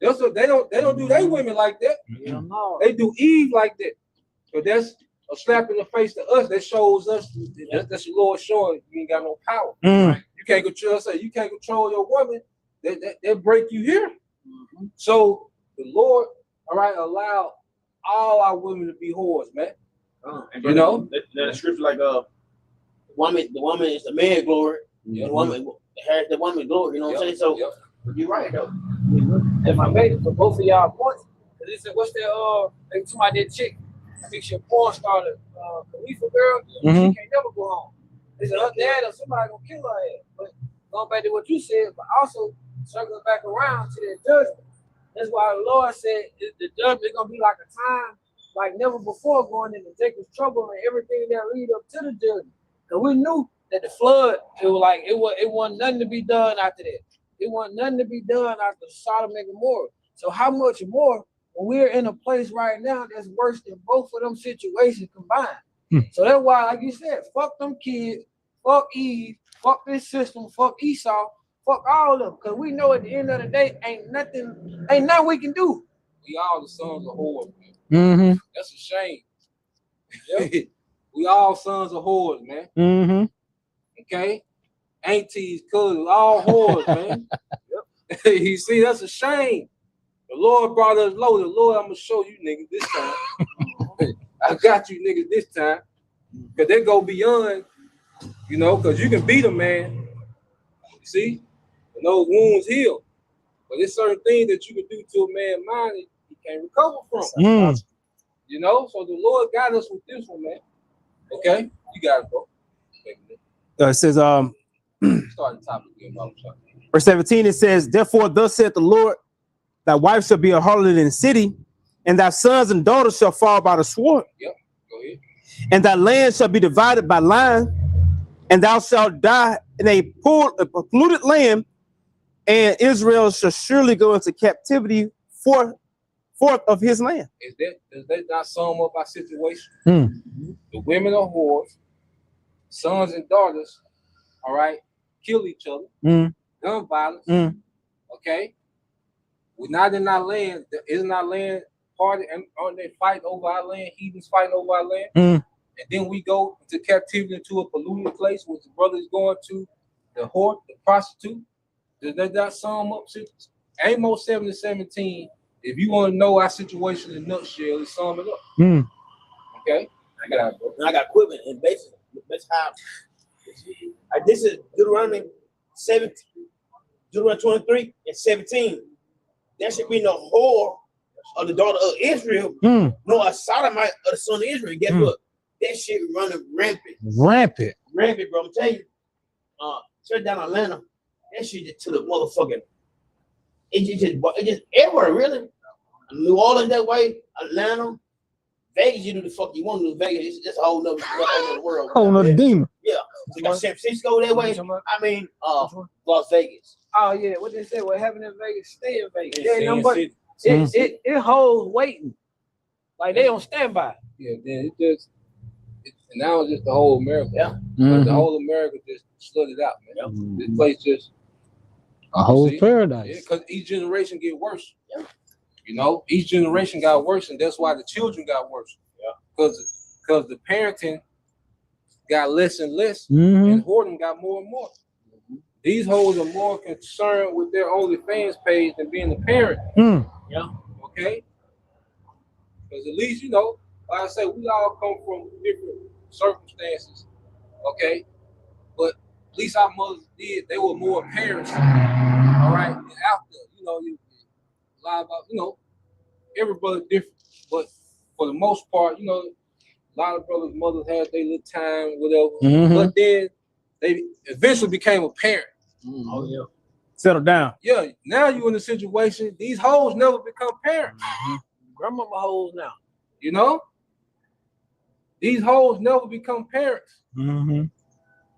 D: They don't do their women like that.
C: Yeah, no.
D: They do Eve like that. So that's a slap in the face to us. That shows us that's the Lord showing you ain't got no power.
B: Mm.
D: You can't control. You can't control your woman. That break you here. Mm-hmm. So the Lord, all right, allow all our women to be whores, man. You know,
A: the scripture like the woman is the man glory. The woman has the woman glory. You know what I'm saying? So you're right though.
C: If I made it for both of y'all points, cause they said, what's that? They somebody that chick, fix your porn starter, Khalifa girl. She can't never go home. They said her dad or somebody gonna kill her ass. But going back to what you said, but also circling back around to that judgment. That's why the Lord said the judgment is gonna be like a time like never before, going into Jacob's trouble and everything that lead up to the judgment. Cause we knew that the flood, it wasn't nothing to be done after that. It wasn't nothing to be done after Sodom and Gomorrah. So how much more when we're in a place right now that's worse than both of them situations combined? So that's why, like you said, fuck them kids, fuck Eve, fuck this system, fuck Esau, fuck all of them. Because we know at the end of the day, ain't nothing we can do.
D: we all the sons of whores, man.
B: Mm-hmm.
D: That's a shame. Yep. We all sons of whores, man.
B: Mm-hmm.
D: Okay? Aunties, cousins, all whores, man. Yep. You see, that's a shame. The Lord brought us low. The Lord, I'm going to show you niggas this time. I got you niggas this time. Because they go beyond, you know, because you can beat a man. You see? And those wounds heal. But there's certain things that you can do to a man's mind that he can't recover from. You know? So the Lord got us with this one, man. Okay? You got it, bro.
E: It says,
D: Start the topic again, bro.
E: verse 17, it says, therefore, thus saith the Lord, thy wife shall be a harlot in the city, and thy sons and daughters shall fall by the sword.
D: Yep, go ahead.
E: And thy land shall be divided by line, and thou shalt die in a polluted land, and Israel shall surely go into captivity forth of his land.
D: Does that not sum up our situation? The women are whores, sons and daughters, all right, kill each other, gun violence, okay? We're not in our land. Isn't our land party? And aren't they fighting over our land? Heathens fighting over our land. And then we go into captivity into a polluted place, which the brother is going to, the whore, the prostitute. Does that not sum up? Amos 7:17. If you want to know our situation in a nutshell, let's sum it up. Okay?
A: I got equipment and basically how. This is Deuteronomy 17, Deuteronomy 23 and 17. There should be no whore of the daughter of Israel, nor a sodomite of the son of Israel. Guess what? That shit running rampant, bro. I'm telling you. Straight down Atlanta, that shit just to the motherfucking. It just everywhere, really. New Orleans that way, Atlanta, Vegas. You do the fuck you want to do. Vegas, it's a whole nother world.
B: Whole nother demon.
A: Yeah. You got San Francisco that way. I mean, Las Vegas.
C: Oh yeah, what they say? What happened in Vegas, stay in Vegas. It holds waiting, like they on standby.
D: Yeah, then and now it's just the whole America. Yeah, but the whole America just flooded out, man. This place just
B: a whole paradise.
D: Yeah, because each generation get worse. Yeah. You know, each generation got worse, and that's why the children got worse. Yeah, because the parenting got less and less, and whoredom got more and more. These hoes are more concerned with their OnlyFans page than being a parent. Yeah. Okay. Because at least, you know, like I say, we all come from different circumstances. Okay. But at least our mothers did. They were more parents. All right. And after, you know, you lie about, you know, every brother different. But for the most part, you know, a lot of brothers' mothers had their little time, whatever. But then they eventually became a parent.
A: Oh yeah.
E: Settle down.
D: Yeah, now you in a situation, these hoes never become parents.
C: Grandmama hoes now.
D: You know? These hoes never become parents.
B: Mm-hmm.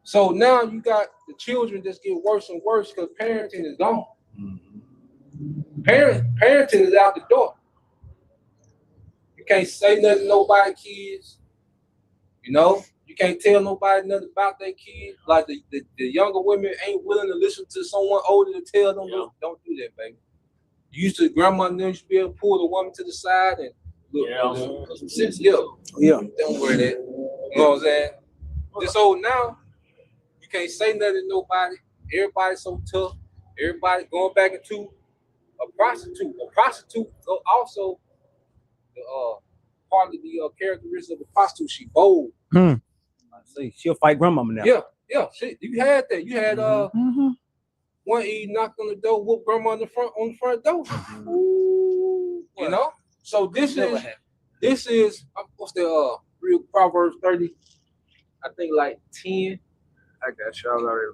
D: So now you got the children just get worse and worse because parenting is gone. Parenting is out the door. You can't say nothing to nobody kids. You know, you can't tell nobody nothing about their kids. Like the younger women ain't willing to listen to someone older to tell them, don't do that, baby. You used to, grandma and them used to be able to pull the woman to the side and look, yeah, don't worry that. You know what I'm saying? This old now, you can't say nothing to nobody. Everybody's so tough. Everybody going back into a prostitute. A prostitute also the part of the characteristic of the prostitute. She bold.
E: I see. She'll fight grandmama now.
D: Yeah. Shit, you had that. You had one Eve knocked on the door, whoop grandma on the front door. You know. So this is what's the real Proverbs 30? I think like 10.
C: I got y'all already.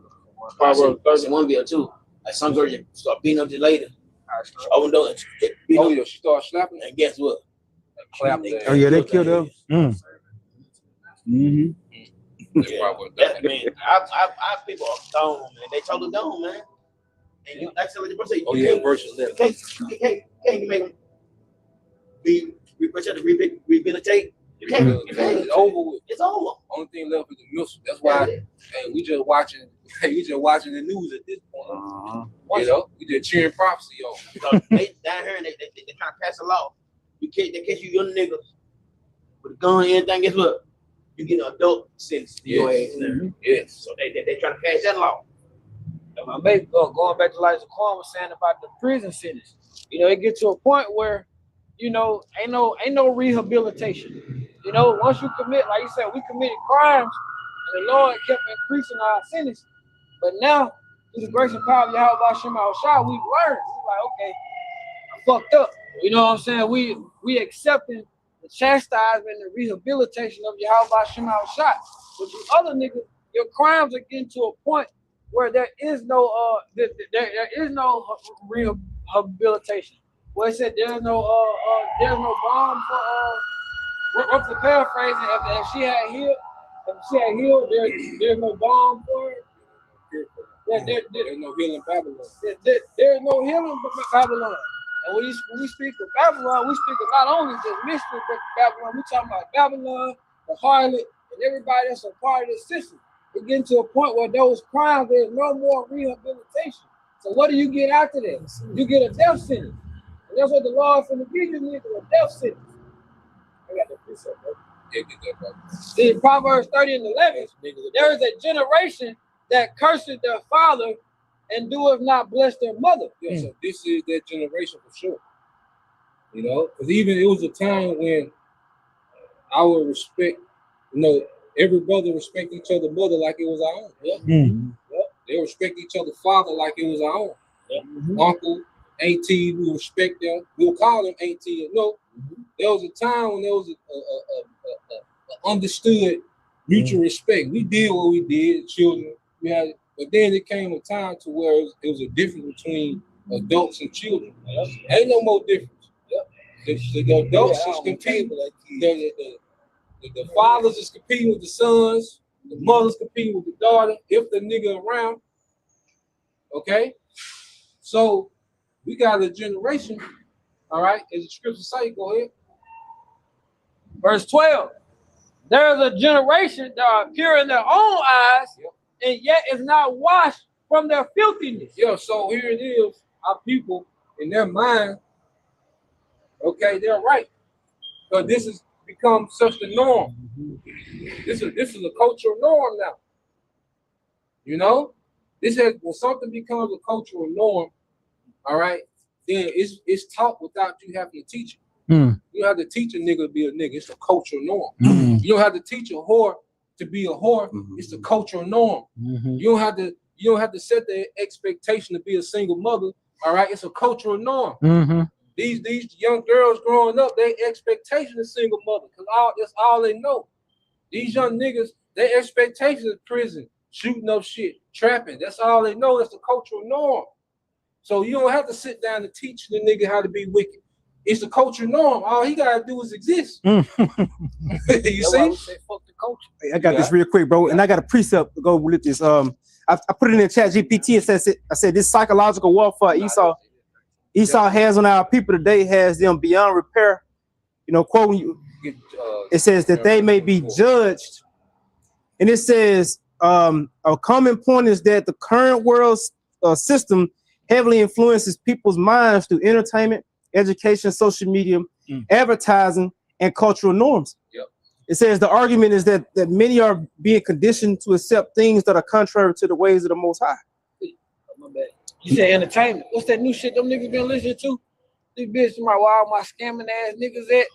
A: Proverbs 31 be too. Like some girl you start beating up the lady. Open door.
D: Oh yeah, she started slapping.
A: And guess what?
D: Clap.
E: Oh yeah, they killed them.
A: Yeah, that, man, our people are gone, man. They totally gone, man. And you, like the person,
D: verse 11.
A: You can't make them rehabilitate. You can't.
D: It's over with.
A: It's over.
D: Only thing left is the missile. That's why hey, we just watching the news at this point. You know, we just cheering prophecy on.
A: Because they down here and they trying to pass a law. They catch you young niggas with a gun and everything. Guess what? You get an adult sentence.
D: Yes.
A: So they trying to pass that law.
C: My mate, going back to like the Quan was saying about the prison sentence. You know, it gets to a point where, you know, ain't no rehabilitation. You know, once you commit, like you said, we committed crimes, and the Lord kept increasing our sentence. But now, through the grace and power of Yahweh Shem Al-Shah, we've learned. We're like, okay, I fucked up. You know what I'm saying? We accepting the chastisement and the rehabilitation of Yahweh Shem Al-Shah. But you other niggas, your crimes are getting to a point where there is no rehabilitation. Where it said there's no bond for what's the paraphrasing? If she had healed, there's no bond for her. There's no healing Babylon. There's no healing Babylon. And when we speak of Babylon, we speak of not only just mystery, but Babylon. We talking about Babylon, the harlot, and everybody that's a part of this system. It getting to a point where those crimes, there's no more rehabilitation. So what do you get after that? You get a death sentence. And that's what the Lord from the beginning is, a death sentence. I got the precept, bro. Yeah, get that, bro. See, in Proverbs 30 and 11, there is a generation that curses their father and doeth not bless their mother.
D: Yeah, so this is that generation for sure. You know, because even it was a time when I would respect, you know, every brother respect each other mother like it was our own. Yeah. They respect each other father like it was our own. Uncle, auntie, we respect them. We'll call them auntie. No, there was a time when there was a understood mutual respect. We did what we did, children. We had, but then it came a time to where it was a difference between adults and children. Ain't no more difference. The adults is competing. The fathers is competing with the sons. The mothers competing with the daughter. If the nigga around, okay. So we got a generation. All right, as the scripture say, go ahead.
C: Verse 12. There is a generation that are pure in their own eyes, and yet is not washed from their filthiness.
D: Yeah, so here it is. Our people in their mind, okay, they're right. But this has become such the norm. This is a cultural norm now. You know, when something becomes a cultural norm, all right, then it's taught without you having to teach it. You don't have to teach a nigga to be a nigga. It's a cultural norm. You don't have to teach a whore to be a whore. It's a cultural norm. You don't have to set the expectation to be a single mother. All right, it's a cultural norm. These young girls growing up, their expectation is single mother, because that's all they know. These young niggas, their expectation is prison, shooting up shit, trapping. That's all they know. That's the cultural norm. So you don't have to sit down and teach the nigga how to be wicked. It's the culture norm. All he gotta do is exist. You
C: That's why
D: see?
C: we say fuck the culture.
E: Hey, I got this real quick, bro, and I got a precept to go with this. I put it in Chat GPT. It says I said this psychological warfare Esau has on our people today has them beyond repair. You know, quoting you. It says that they may be judged, and it says a common point is that the current world system heavily influences people's minds through entertainment, education, social media, advertising, and cultural norms.
D: Yep.
E: It says the argument is that many are being conditioned to accept things that are contrary to the ways of the Most High.
C: My bad. You say entertainment. What's that new shit them niggas been listening to? These bitches, my wild, my scamming ass niggas at.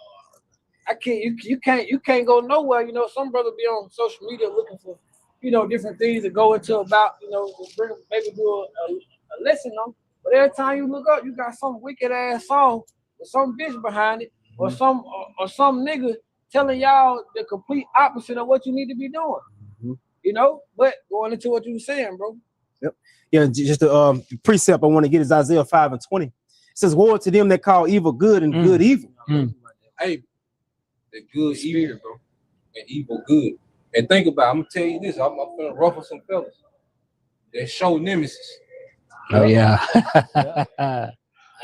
C: I can't. You can't go nowhere. You know, some brother be on social media looking for, you know, different things to go into about, you know, bring, maybe do a lesson on. But every time you look up, you got some wicked ass song with some bitch behind it, or some nigga telling y'all the complete opposite of what you need to be doing. You know, but going into what you were saying, bro.
E: Yep. Yeah, just the precept I want to get is Isaiah 5:20. It says, "Woe to them that call evil good and good evil."
D: Hey, the good evil, bro, and evil good. And think about it, I'm gonna tell you this. I'm gonna ruffle some fellas that show nemesis.
B: Oh yeah.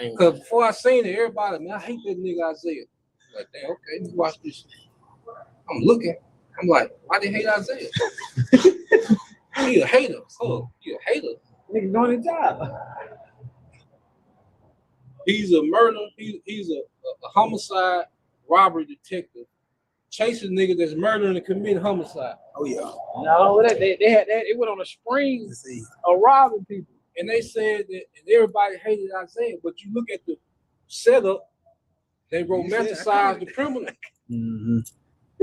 D: Because before I seen it, everybody, man, I hate that nigga Isaiah. I'm like, damn, okay, let me watch this. I'm looking. I'm like, why they hate Isaiah? He a hater. Oh, he a hater.
C: Nigga doing his job.
D: He's a murder. He's a homicide robbery detective chasing nigga that's murdering and committing homicide.
E: Oh yeah.
C: No, they had that. It went on a spring of robbing people.
D: And they said that, and everybody hated Isaiah, but you look at the setup, they romanticize the criminal.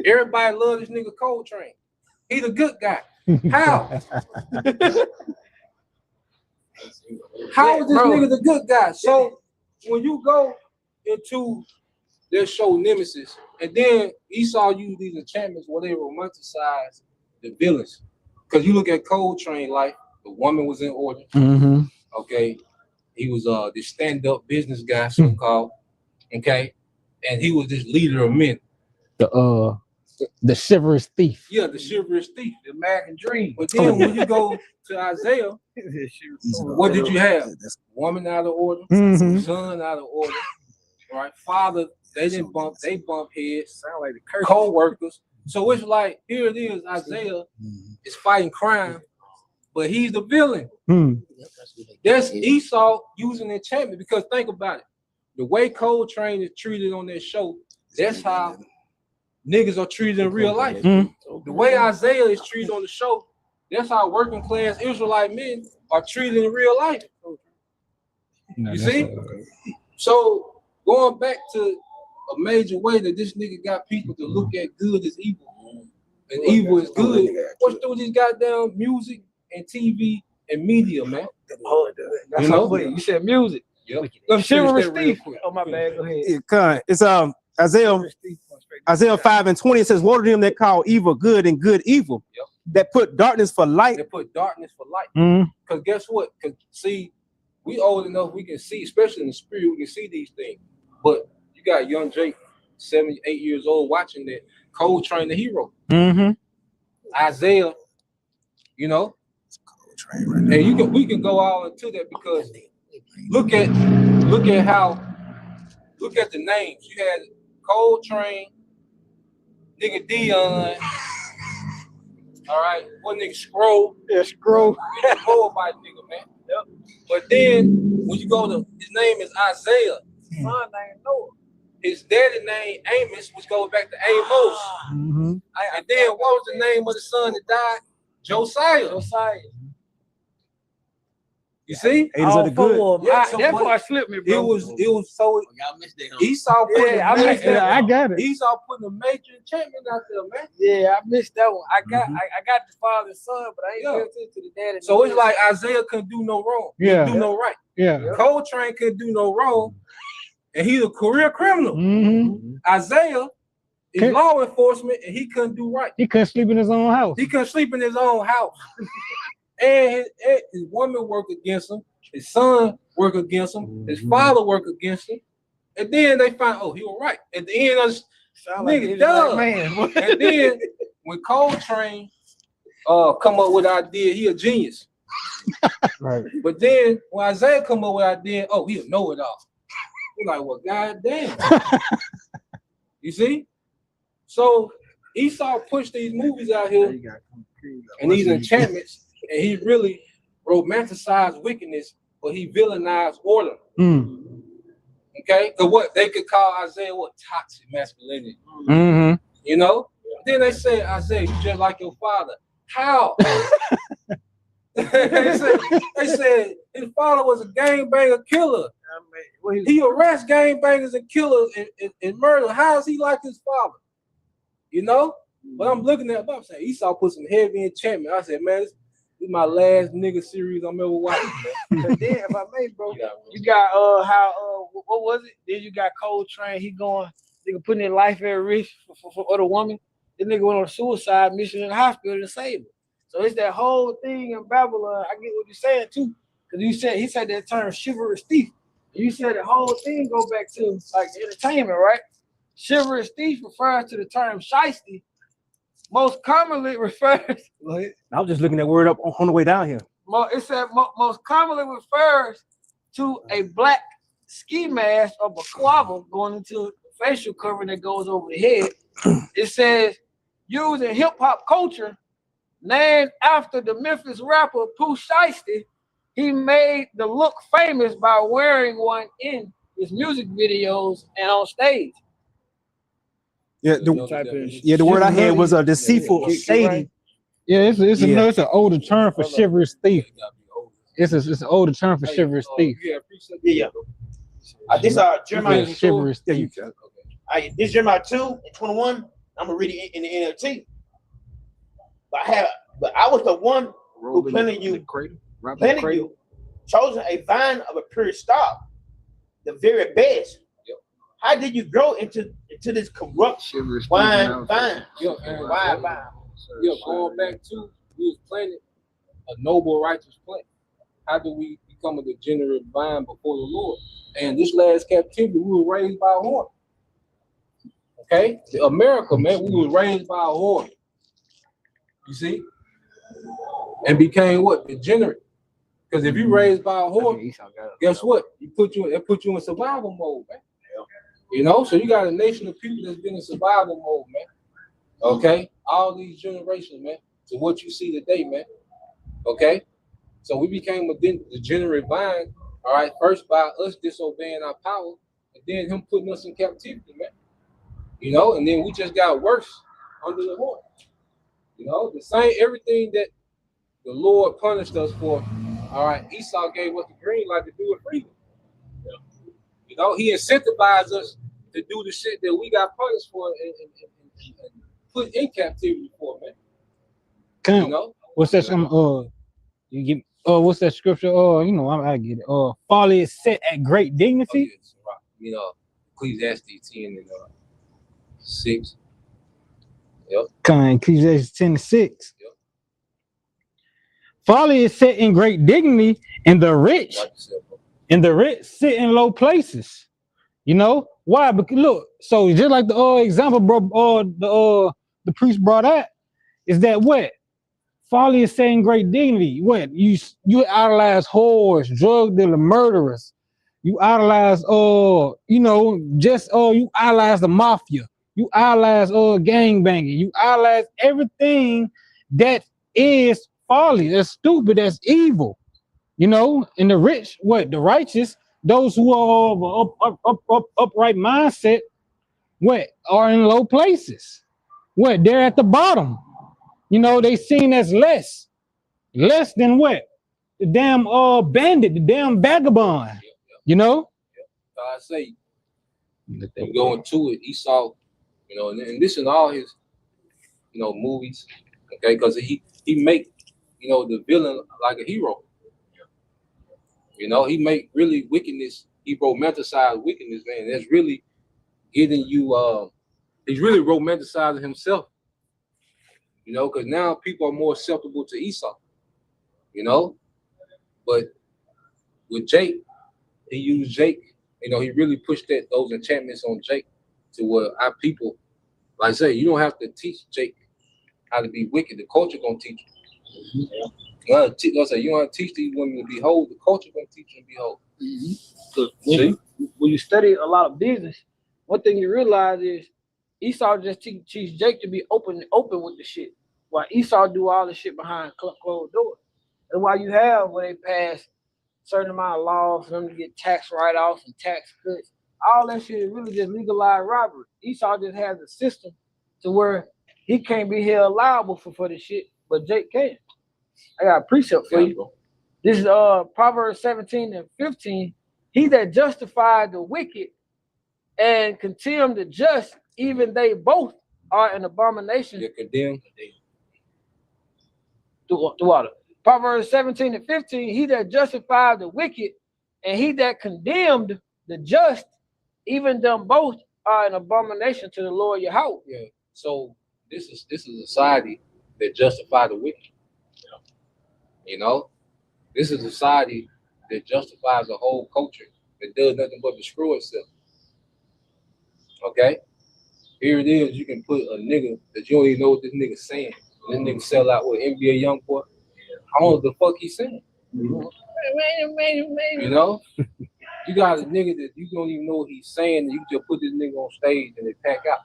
D: Everybody love this nigga Coltrane. He the good guy. How? How is this nigga the good guy? So when you go into their show Nemesis, and then Esau used these enchantments where they romanticize the villains. Because you look at Coltrane life, the woman was in order. Okay. He was this stand-up business guy, so-called. Okay. And he was this leader of men.
B: The chivalrous thief.
D: Yeah, the chivalrous thief.
C: The American dream.
D: But then when you go to Isaiah, what did you have? Woman out of order, son out of order, right? Father, they bump heads, sound like the curse. Co-workers. So it's like, here it is, Isaiah is fighting crime, but he's the villain. That's Esau using enchantment, because think about it. The way Coltrane is treated on that show, that's how niggas are treated in real life. The way Isaiah is treated on the show, that's how working class Israelite men are treated in real life. You see? So going back to a major way that this nigga got people to look at good as evil and evil is good. What's through these goddamn music and TV and media, man?
C: That's how funny. You said music.
D: Yep.
C: The chivalrous thief. Oh my bad. Go ahead.
E: It's Isaiah 5:20. It says, "Woe to them that call evil good and good evil, that put darkness for light."
D: They put darkness for light. Because guess what? Because see, we old enough, we can see, especially in the spirit, we can see these things. But you got young Jake, 7, 8 years old, watching that Coltrane the hero. Isaiah, you know, and we can go all into that, because look at the names. You had Coltrane, nigga Dion, all right, one nigga Scroll.
C: Yeah, Scroll.
D: Whole body nigga, man. Yep. But then when you go to, his name is Isaiah.
C: Son name Noah.
D: His daddy name Amos, which goes back to Amos. And then what was the name of the son that died? Josiah. You see?
E: Haters of the good.
C: Yeah, that part slipped me, bro.
D: It was so
A: Y'all missed that.
D: Esau putting
C: I missed that.
B: I got it.
D: Esau putting a major enchantment out there, man.
C: Yeah, I missed that one. I got the father and son, but I ain't paying attention to the daddy.
D: So it's like Isaiah couldn't do no wrong. He couldn't do no right. Coltrane couldn't do no wrong, and he's a career criminal. Isaiah is law enforcement, and he couldn't do right.
B: He couldn't sleep in his own house.
D: He couldn't sleep in his own house. And his woman worked against him. His son work against him. His father work against him. And then they find, oh, he was right. At the end of the nigga, duh.
C: Man.
D: And then when Coltrane come up with an idea, he a genius.
B: Right.
D: But then when Isaiah come up with an idea, oh, he'll know it all. We're like, well, goddamn. You see? So Esau pushed these movies out here and these enchantments, and he really romanticized wickedness, but he villainized order. Okay? Because what they could call Isaiah what? Toxic masculinity.
B: Mm-hmm.
D: You know? Then they said, Isaiah, you just like your father. How? they said his father was a gangbanger killer. He arrests gangbangers and killers and murder. How is he like his father? You know? But I'm looking at I'm saying Esau put some heavy enchantment. I said, man, this is my last nigga series I'm ever watching.
C: But then, if I may, bro, you got how what was it? Then you got Coltrane. He going nigga putting his life at risk for other woman. This nigga went on a suicide mission in the hospital to save her. So it's that whole thing in Babylon. I get what you're saying too, because he said that term chivalrous thief. You said the whole thing go back to like entertainment, right? Chivalrous thief refers to the term shiesty. Most commonly refers.
E: I was just looking that word up on the way down here.
C: It said most commonly refers to a black ski mask or baklava going into the facial covering that goes over the head. It says used in hip hop culture, named after the Memphis rapper Pooh Shiesty. He made the look famous by wearing one in his music videos and on stage.
E: Yeah, the word I had was deceitful, shady.
B: Yeah, it's an older term for chivalrous thief. It's an older term for chivalrous thief.
A: Yeah. This Jeremiah
B: chivalrous thief.
A: This Jeremiah 2:21. I'm gonna read it in the NLT. But I was the one who planted you, chosen a vine of a pure stock, the very best. How did you grow into this corrupt wine vine?
D: Wine vine. Going back to we was planted a noble, righteous plant. How do we become a degenerate vine before the Lord? And this last captivity, we were raised by a whore. Okay, America, man, we were raised by a whore. You see, and became what? Degenerate. Because if you raised by a whore, guess what? It put you in survival mode, man. You know, so you got a nation of people that's been in survival mode, man. Okay, all these generations, man. So what you see today, man. Okay, so we became a degenerate vine. All right, first by us disobeying our power, and then him putting us in captivity, man. You know, and then we just got worse under the horn. You know, the same everything that the Lord punished us for. All right, Esau gave us the green light to do it freely. You know, he incentivized us to do the shit that we got punished for and put in captivity for, man. You know,
B: what's that? You give. What's that scripture? You know, I get it. Folly is set at great dignity.
D: Oh, yes, right. You know, Ecclesiastes 10 and 6. Yep.
B: Ecclesiastes 10:6. Yep. Folly is set in great dignity, and the rich, sit in low places. You know why? Because look, so just like the example, bro, the priest brought out, is that what? Folly is set in great dignity. What? You idolize whores, drug dealers, murderers. You idolize, you know, you idolize the mafia. You idolize gangbanging. You idolize everything that is folly. That's stupid. That's evil. You know, and the rich, what? The righteous, those who are of upright mindset, what? Are in low places. What? They're at the bottom. You know, they seen as less than what? The damn bandit, the damn vagabond. You know?
D: I say, I'm going to it. Esau, you know, and this is all his, you know, movies, okay? Because he make, you know, the villain like a hero. You know, he make really wickedness. He romanticize wickedness, man. That's really getting you. He's really romanticizing himself. You know, because now people are more acceptable to Esau. You know, but with Jake, he used Jake. You know, he really pushed those enchantments on Jake to where our people, like I say, you don't have to teach Jake how to be wicked. The culture gonna teach you. You don't have to teach these women to be whole. The culture gonna teach you to be whole.
C: When you study a lot of business, one thing you realize is Esau just teach Jake to be open with the shit, while Esau do all the shit behind closed doors. And why you have when they pass certain amount of laws for them to get tax write-offs and tax cuts, all that shit is really just legalized robbery. Esau just has a system to where he can't be held liable for the shit, but Jake can. I got a precept for you. This is Proverbs 17 and 15. He that justified the wicked and condemned the just, even they both are an abomination.
D: You're condemned.
C: Throughout it. Proverbs 17 and 15. He that justified the wicked and he that condemned the just, even them both are an abomination to the Lord Yahweh.
D: Yeah. So this is a society that justify the wicked. You know, this is a society that justifies a whole culture that does nothing but destroy itself. Okay? Here it is, you can put a nigga that you don't even know what this nigga's saying. And this nigga sell out with NBA young boy. I don't know what the fuck he's saying. You know? You got a nigga that you don't even know what he's saying, and you just put this nigga on stage and they pack out.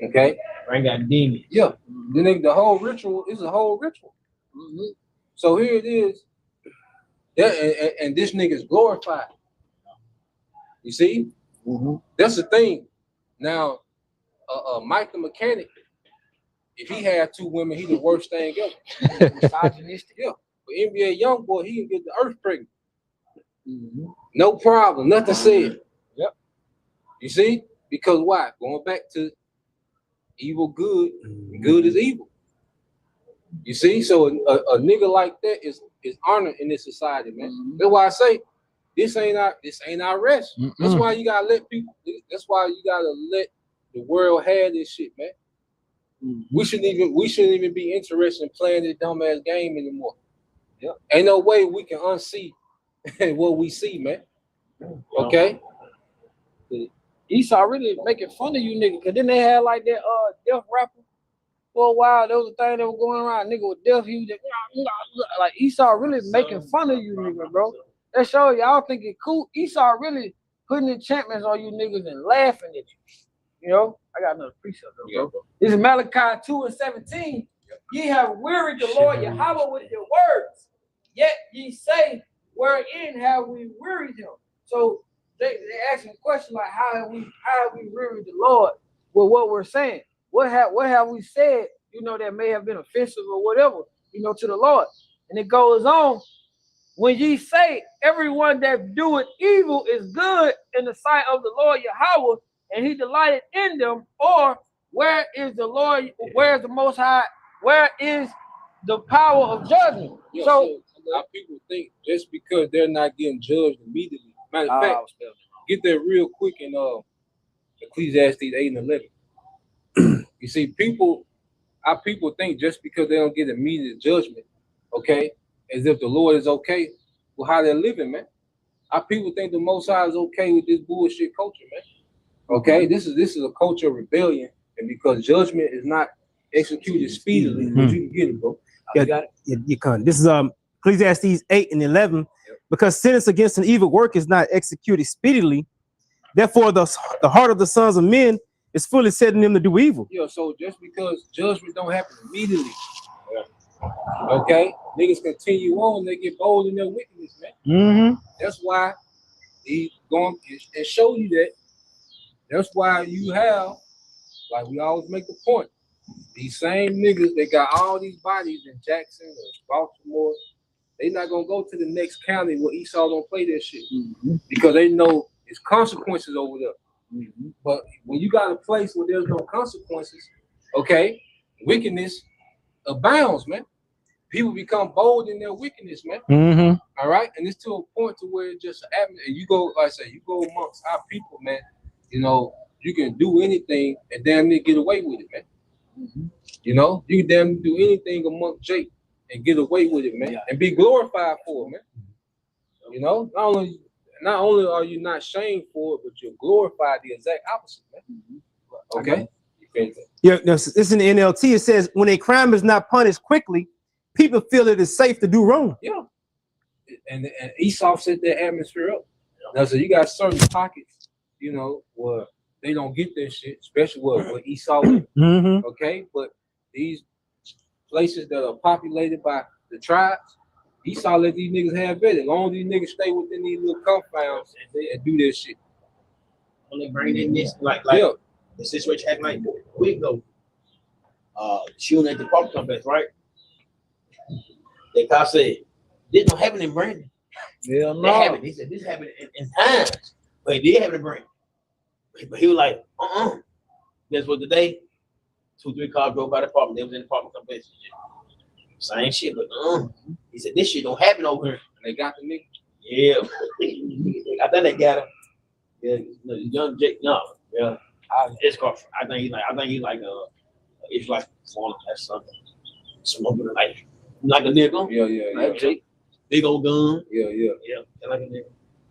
D: Okay?
A: I got demons.
D: Yeah. The whole ritual is a whole ritual. So here it is. And this nigga's glorified. You see? That's the thing. Now, Mike the mechanic, if he had two women, he the worst thing ever. Misogynistic. Yeah. But NBA young boy, he can get the earth pregnant. No problem. Nothing said.
C: Yep.
D: You see? Because why? Going back to evil good, good is evil. You see? So a nigga like that is honored in this society, man. That's why I say this ain't our rest. That's why you gotta let people. That's why you gotta let the world have this shit, man. We shouldn't even be interested in playing this dumbass game anymore. Yeah. Ain't no way we can unsee what we see, man. Okay.
C: Esau really making fun of you niggas, cause then they had like that death rapper for a while. There was a thing that was going around, nigga with death. He was just, like Esau really making fun of you niggas, bro. That show y'all think it cool. Esau really putting enchantments on you niggas and laughing at you. You know, I got another precept though, bro. This is Malachi 2 and 17. Ye have wearied the Lord Yahweh with your words, yet ye say, wherein have we wearied him? So they asking a question like, how have we wearied the Lord with what we're saying? What have we said, you know, that may have been offensive or whatever, you know, to the Lord? And it goes on. When ye say everyone that doeth evil is good in the sight of the Lord Yahweh, and he delighted in them, or where is the Lord, where is the Most High, where is the power of judgment?
D: Yeah, so a lot of people think just because they're not getting judged immediately. Matter of fact, get that real quick in Ecclesiastes 8 and 11. You see, our people think just because they don't get immediate judgment, okay, as if the Lord is okay with how they're living, man. Our people think the Most High is okay with this bullshit culture, man. Okay, this is a culture of rebellion, and because judgment is not executed speedily, but you can get it, bro.
E: You got it. You can. This is Ecclesiastes 8 and 11. Because sentence against an evil work is not executed speedily, therefore the heart of the sons of men is fully set in them to do evil.
D: Yeah, so just because judgment don't happen immediately, okay, niggas continue on, they get bold in their wickedness, man. That's why he's going and show you that. That's why you have, like we always make the point, these same niggas, they got all these bodies in Jackson or Baltimore. They not gonna go to the next county where Esau don't play that shit because they know it's consequences over there. But when you got a place where there's no consequences, okay, wickedness abounds, man. People become bold in their wickedness, man. All right, and it's to a point to where it's just happening. And you go, like I say, you go amongst our people, man. You know, you can do anything and damn near get away with it, man. You know, you can damn near do anything amongst Jake and get away with it, man, and be glorified for it, man. You know, not only are you not shamed for it, but you're glorified the exact opposite, man. Okay.
E: Yeah, it's in the NLT. It says when a crime is not punished quickly, people feel it is safe to do wrong.
D: Yeah. And Esau set that atmosphere up. Now, so you got certain pockets, you know, where they don't get that shit, especially where Esau went.
E: Mm-hmm.
D: Okay, but these places that are populated by the tribes, Esau let these niggas have it. As long as these niggas stay within these little confines and do this shit.
A: When they bring in this, like
D: Yeah.
A: the situation happened like a week ago. Shooting at the park complex, right? They kind of said, this don't happen in Brandon.
C: Yeah,
A: That happened. He said this happened in times, but it did happen in Brandon. But he was like, Guess what? Today, 2-3 cars drove by the apartment. They was in the apartment complex. Same shit, but he said this shit don't happen over here.
D: And they got the nigga.
A: Yeah, I think they got him. Yeah, young Jake. No, yeah, it's called. I think he like it's like one or something. Smoking like a nigga.
D: Yeah.
A: Like Jake, big old gun.
D: Yeah.
A: Like a nigga.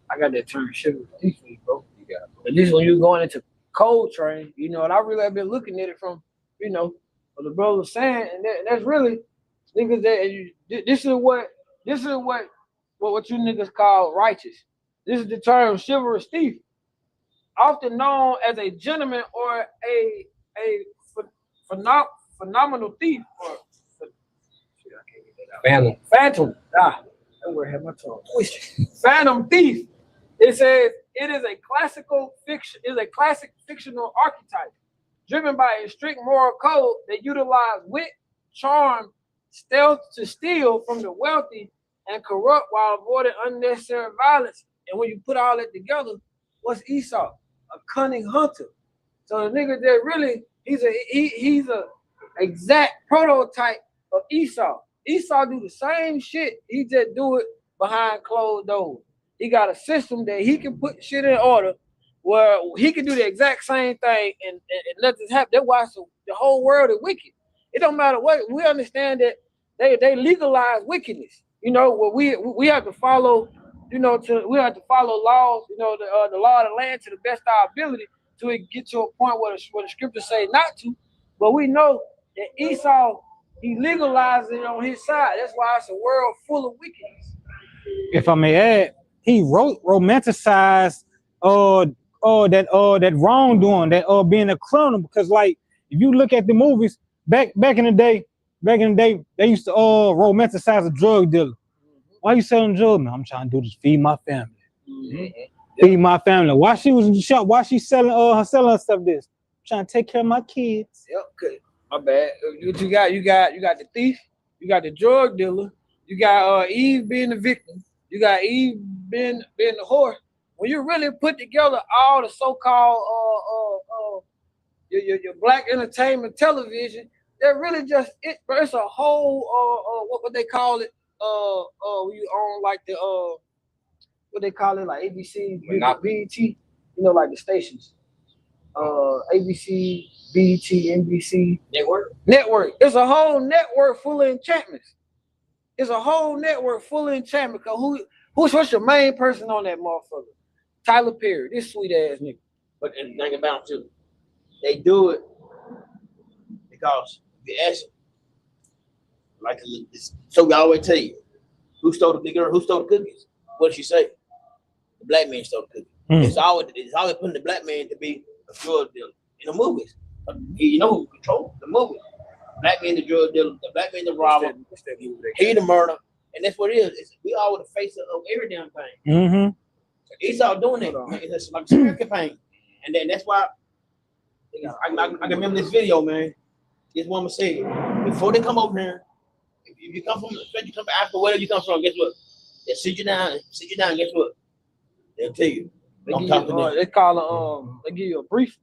C: I got that term shit with these bro. You got it. But this when you going into cold train, you know, and I really have been looking at it from, you know, what the brother was saying, and that's really niggas that this is what you niggas call righteous. This is the term chivalrous thief, often known as a gentleman or a phenomenal thief or phantom. That word had my tongue twisted. Phantom thief. It says it is a classic fictional archetype driven by a strict moral code that utilize wit, charm, stealth to steal from the wealthy and corrupt while avoiding unnecessary violence. And when you put all that together, what's Esau? A cunning hunter. So the nigga that really he's a exact prototype of Esau. Esau do the same shit. He just do it behind closed doors. He got a system that he can put shit in order where he can do the exact same thing and nothing's happen. That's why the whole world is wicked. It don't matter what. We understand that they legalize wickedness. You know, what we have to follow. You know, we have to follow laws. You know, the law of the land to the best of our ability to get to a point where the scriptures say not to. But we know that Esau, he legalized it on his side. That's why it's a world full of wickedness.
B: If I may add, he romanticized that wrongdoing, that being a criminal, because like if you look at the movies back in the day, they used to romanticize a drug dealer. Why you selling drugs, man? I'm trying to do this, feed my family. Feed my family. Why she was in the shop? Why she selling her stuff this? I'm trying to take care of my kids.
C: Yep, good. My bad. What you got? You got the thief, you got the drug dealer, you got Eve being the victim, you got Eve being the whore. When you really put together all the so-called your black entertainment television, they're really just it's a whole what they call it you own like the what they call it, like ABC, BET, you know, like the stations, ABC, BET, NBC network. It's a whole network full of enchantments. It's a whole network full of enchantment. What's your main person on that motherfucker? Tyler Perry, this sweet ass nigga.
A: But and think about it too, they do it because you ask them, like so we always tell you, who stole the girl, who stole the cookies? What did she say? The black man stole the cookies. It's always putting the black man to be a drug dealer in the movies. You know who controls the movie? Black man the drug dealer, the black man the robber, he the murder, and that's what it is. We all the face of every damn thing. Esau doing it. It's like a smear campaign, and then that's why I can remember this video, man. This woman said, before they come over here, if you come from Africa, wherever you come from, guess what? They sit you down. Guess what? They'll tell you. Don't talk to them.
C: They call they give you a brief.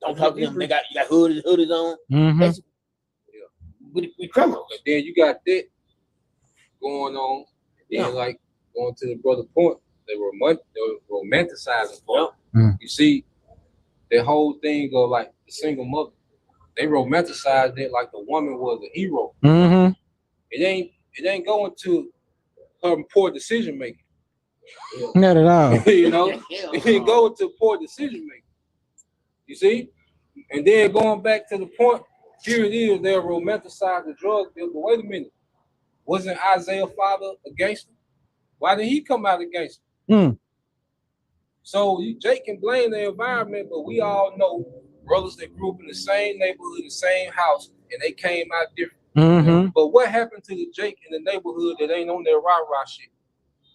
A: Don't talk to them. You got hoodies on. We criminals.
D: And then you got that going on. And then like going to the brother point, they were romanticizing part. You see, the whole thing of like the single mother, they romanticized it like the woman was a hero. It ain't going to her poor decision making.
B: Not at all.
D: You know, it didn't go into poor decision making. You see? And then going back to the point, here it is, they'll romanticize the drug deal. But wait a minute. Wasn't Isaiah's father a gangster? Why did he come out a gangster? So Jake can blame the environment, but we all know brothers that grew up in the same neighborhood, the same house, and they came out different. But what happened to the Jake in the neighborhood that ain't on their rah-rah shit?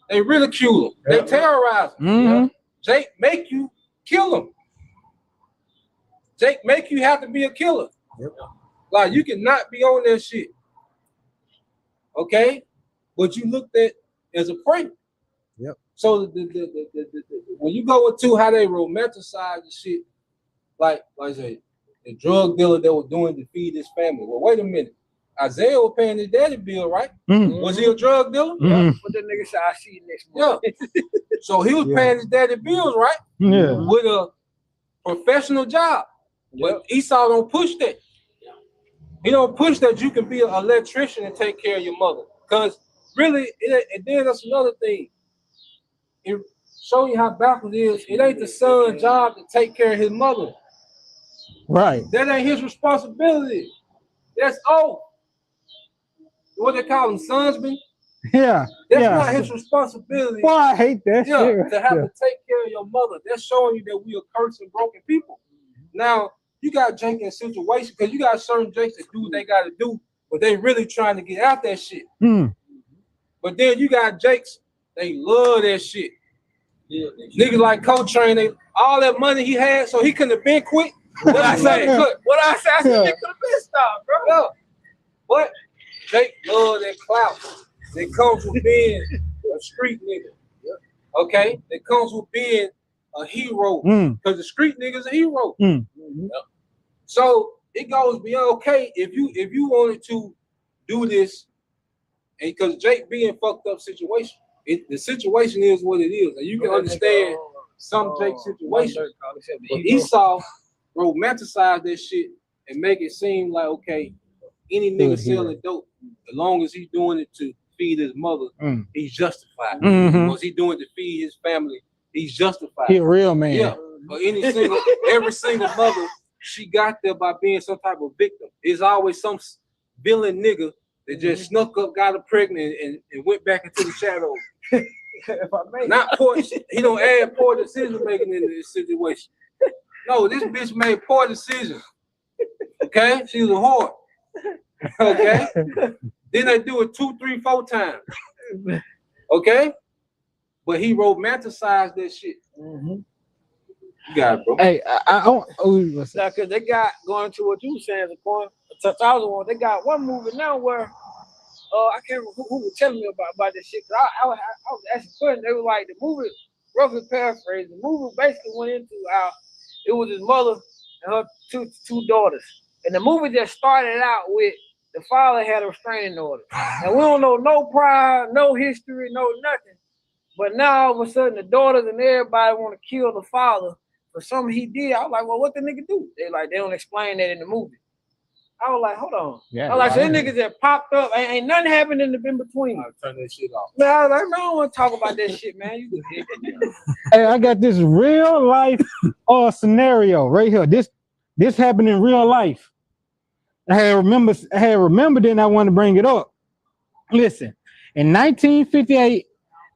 D: They ridicule him. They terrorize him. You know? Jake make you kill him. Jake make you have to be a killer. Like, you cannot be on that shit. Okay? But you looked at as a prey. So when you go into how they romanticize the shit, like I say, the drug dealer that was doing to feed his family. Well, wait a minute. Isaiah was paying his daddy bill, right? Was he a drug dealer?
C: But the nigga said, I see you next month.
D: So he was paying his daddy bills, right? With a professional job. But Esau don't push that. He don't push that you can be an electrician and take care of your mother. Because really, and then that's another thing. It show you how backwards it is. It ain't the son's job to take care of his mother.
B: Right.
D: That ain't his responsibility. That's what they call him, sonsman.
B: Yeah.
D: That's not his responsibility.
B: Boy, I hate that shit.
D: To have to take care of your mother. That's showing you that we are cursed and broken people. Now, you got Jake in a situation because you got certain Jakes that do what they got to do, but they really trying to get out that shit. But then you got Jakes, they love that shit. Niggas like Coltrane, all that money he had, so he couldn't have been quick. What I say? I said they could have been stopped, bro. But Jake love that clout that comes with being a street nigga. Okay? That comes with being a hero. Because the street nigga's a hero. So it goes beyond okay if you wanted to do this, and because Jake being fucked up situation. The situation is what it is, and you can understand some Jake situation. But Esau romanticized that shit and make it seem like, okay, any nigga selling dope, as long as he's doing it to feed his mother, he's justified. Because he's doing it to feed his family, he's justified.
B: He a real man.
D: Yeah, but every single mother, she got there by being some type of victim. There's always some villain nigga that just snuck up, got her pregnant, and went back into the shadows. Not poor. He don't add poor decision making into this situation. No, this bitch made poor decisions. Okay, she was a whore. Okay, then they do it 2, 3, 4 times. Okay, but he romanticized that shit. You got it, bro.
B: Hey, I don't.
C: Now, because they got going to what you were saying, they got one movie now where I can't remember who was telling me about this shit. I was asking questions. They were like, the movie, roughly paraphrased, the movie basically went into how it was his mother and her two daughters. And the movie just started out with the father had a restraining order. And we don't know no prior, no history, no nothing. But now all of a sudden the daughters and everybody want to kill the father for something he did. I was like, well, what the nigga do? They don't explain that in the movie. I was like, hold on. I was like, so these niggas that popped up, ain't nothing happened in between.
D: I'll turn that shit off.
C: Man, I was like, man, I don't want to talk about that shit, man.
B: Hey, I got this real life scenario right here. This happened in real life. I had remembered it and I want to bring it up. Listen, in 1958,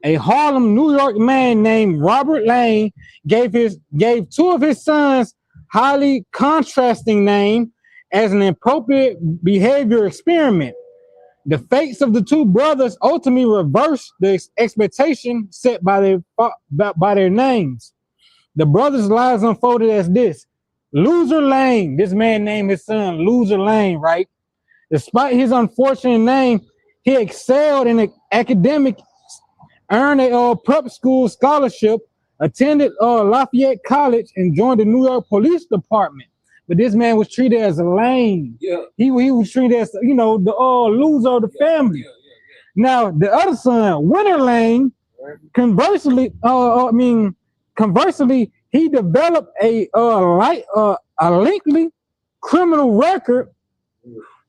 B: a Harlem, New York man named Robert Lane gave 2 of his sons highly contrasting name as an appropriate behavior experiment. The fates of the 2 brothers ultimately reversed the expectation set by their names. The brothers' lives unfolded as this. Loser Lane, this man named his son Loser Lane, right? Despite his unfortunate name, he excelled in academics, earned a prep school scholarship, attended Lafayette College, and joined the New York Police Department. But this man was treated as a lame. Yeah. He was treated as, the loser of the family. Now, the other son, Winter Lane, conversely, he developed a lengthy criminal record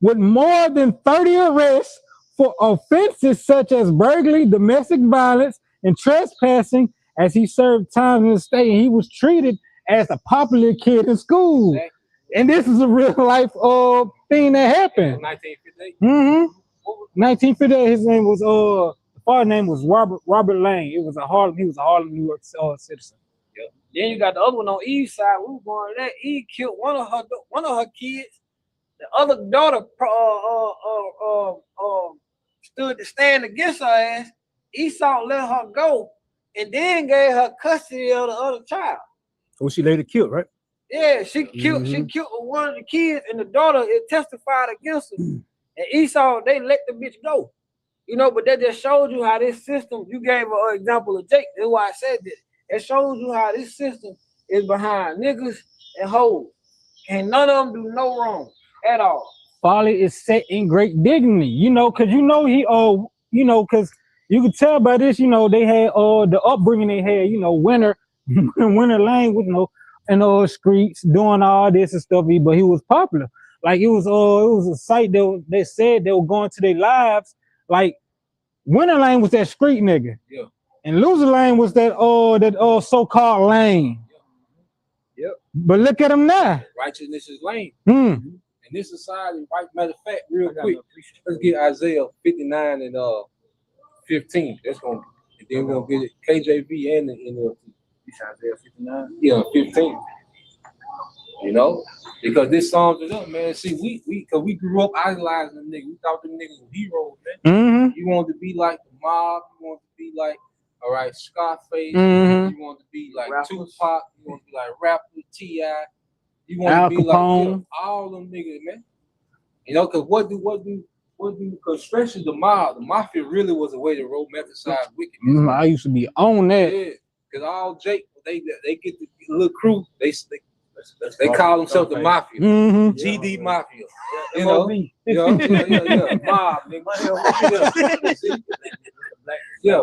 B: with more than 30 arrests for offenses such as burglary, domestic violence, and trespassing as he served time in the state. And he was treated as a popular kid in school.
D: Exactly.
B: And this is a real life thing that happened.
D: 1958.
B: 1958. His name was the father's name was Robert Lane. He was a Harlem, New York citizen.
C: Then you got the other one on Eve's side. We were going to that. Eve killed one of her kids. The other daughter stood to stand against her ass. Esau let her go, and then gave her custody of the other child.
E: Well, she later killed, right?
C: Yeah, she killed one of the kids, and the daughter testified against her. And Esau, they let the bitch go. You know, but that just showed you how this system. You gave an example of Jake. That's why I said this. It shows you how this system is behind niggas and hoes. And none of them do no wrong at all.
B: Folly is set in great dignity, because because you could tell by this, they had the upbringing they had, Winter Lane with in those streets doing all this and stuff, but he was popular. Like it was a site that they said they were going to their lives. Like Winter Lane was that street nigga.
D: Yeah.
B: And Loser Lane was that so-called lane.
C: Yep.
B: But look at him now.
D: Righteousness is lame.
B: Mm.
D: In this society, right? Matter of fact, real quick, let's get Isaiah 59 and 15. That's gonna, and then we're gonna get it KJV and the NLT.
C: Isaiah 59.
D: Yeah, 15. Because this Psalms is up, man. See, we grew up idolizing them niggas. We thought them niggas were heroes, man.
B: Mm-hmm.
D: You wanted to be like the Mob. You wanted to be like, all right, Scarface.
B: Mm-hmm.
D: You wanted to be like
C: Rappers.
D: Tupac. You want to be like rapper T.I. You
B: Al
D: want to be
B: Capone.
D: like all them niggas, man. Because what do? Because especially the mob, the mafia really was a way to romanticize wickedness.
B: I used to be on that.
D: Yeah, because all Jake, they get the little crew. They call themselves the mafia,
B: Mm-hmm.
D: GD Mafia.
C: Yeah,
D: Mob, nigga.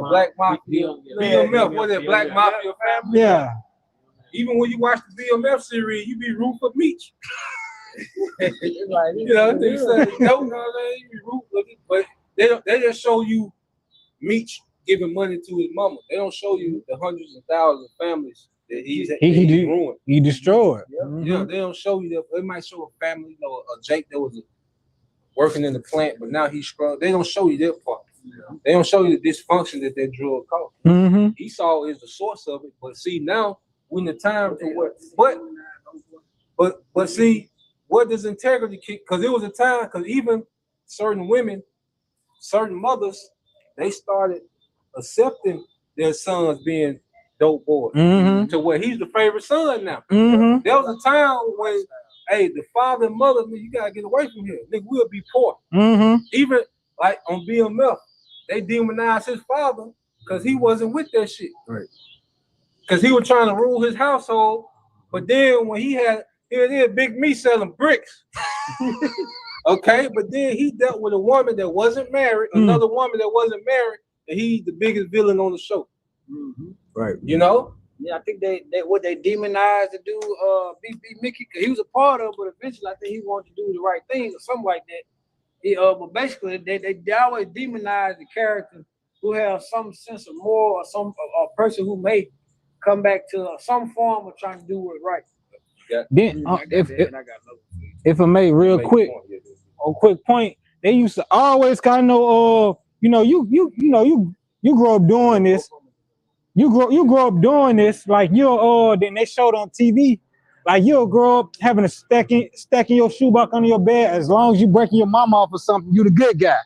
D: Black Mafia. BMF, what is it? Black Mafia family.
B: Yeah.
D: Even when you watch the BMF series, you be rooting for Meech. They say, you be rooting for it, but they just show you Meech giving money to his mama. They don't show you the hundreds of thousands of families that he ruined.
B: He destroyed.
D: Yeah, they don't show you that. They might show a family, a Jake that was working in the plant, but now he's strong. They don't show you that part. Yeah. They don't show you the dysfunction that drug caused.
B: Mm-hmm.
D: Esau is the source of it, but see now when the time to what? But see, what does integrity kick? Because it was a time. Because even certain women, certain mothers, they started accepting their sons being dope boys to where he's the favorite son now.
B: Mm-hmm.
D: There was a time when, hey, the father and mother, you gotta get away from here. Nigga, we'll be poor.
B: Mm-hmm.
D: Even like on BMF, they demonized his father because he wasn't with that shit.
E: Right.
D: Because he was trying to rule his household. But then when he had, here it is, Big Me selling bricks. Okay, but then he dealt with a woman that wasn't married, another woman that wasn't married, and he's the biggest villain on the show.
C: Mm-hmm.
E: Right.
C: Yeah, I think they demonized to do B Mickey, because he was a part of it, but eventually I think he wanted to do the right thing or something like that. But basically they always demonize the character who has some sense of moral, or some a person who may come back to some form of trying to do it right.
D: Yeah.
B: Then if I may, real quick, a quick point, they used to always kind of you grow up doing this. You grow up doing this, like then they showed on TV, like you'll grow up having a stacking your shoebox under your bed. As long as you breaking your mama off or something, you the good guy.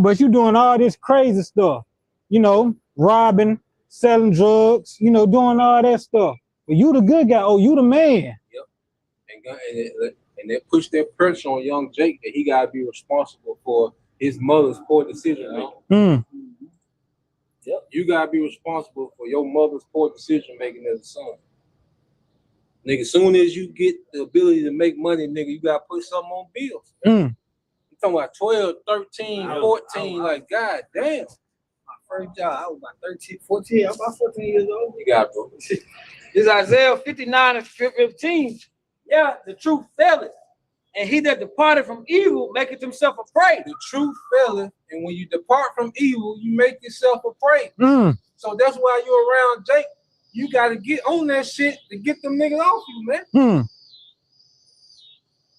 B: But you doing all this crazy stuff, robbing, selling drugs, doing all that stuff. But you the good guy. Oh, you the man.
D: Yep. And they push that pressure on young Jake that he gotta be responsible for his mother's poor decision making. Yep. You gotta be responsible for your mother's poor decision making as a son. Nigga, as soon as you get the ability to make money, nigga, you gotta put something on bills. I'm talking about 12, 13, 14, like, god damn.
C: My first job, I was about 13, 14, I was about 14 years old.
D: You got it, bro.
C: This Isaiah 59 and 15. Yeah, the truth fell it. And he that departed from evil maketh himself a prey.
D: The truth faileth, and when you depart from evil, you make yourself a prey. So that's why you're around Jake. You gotta get on that shit to get them niggas off you, man.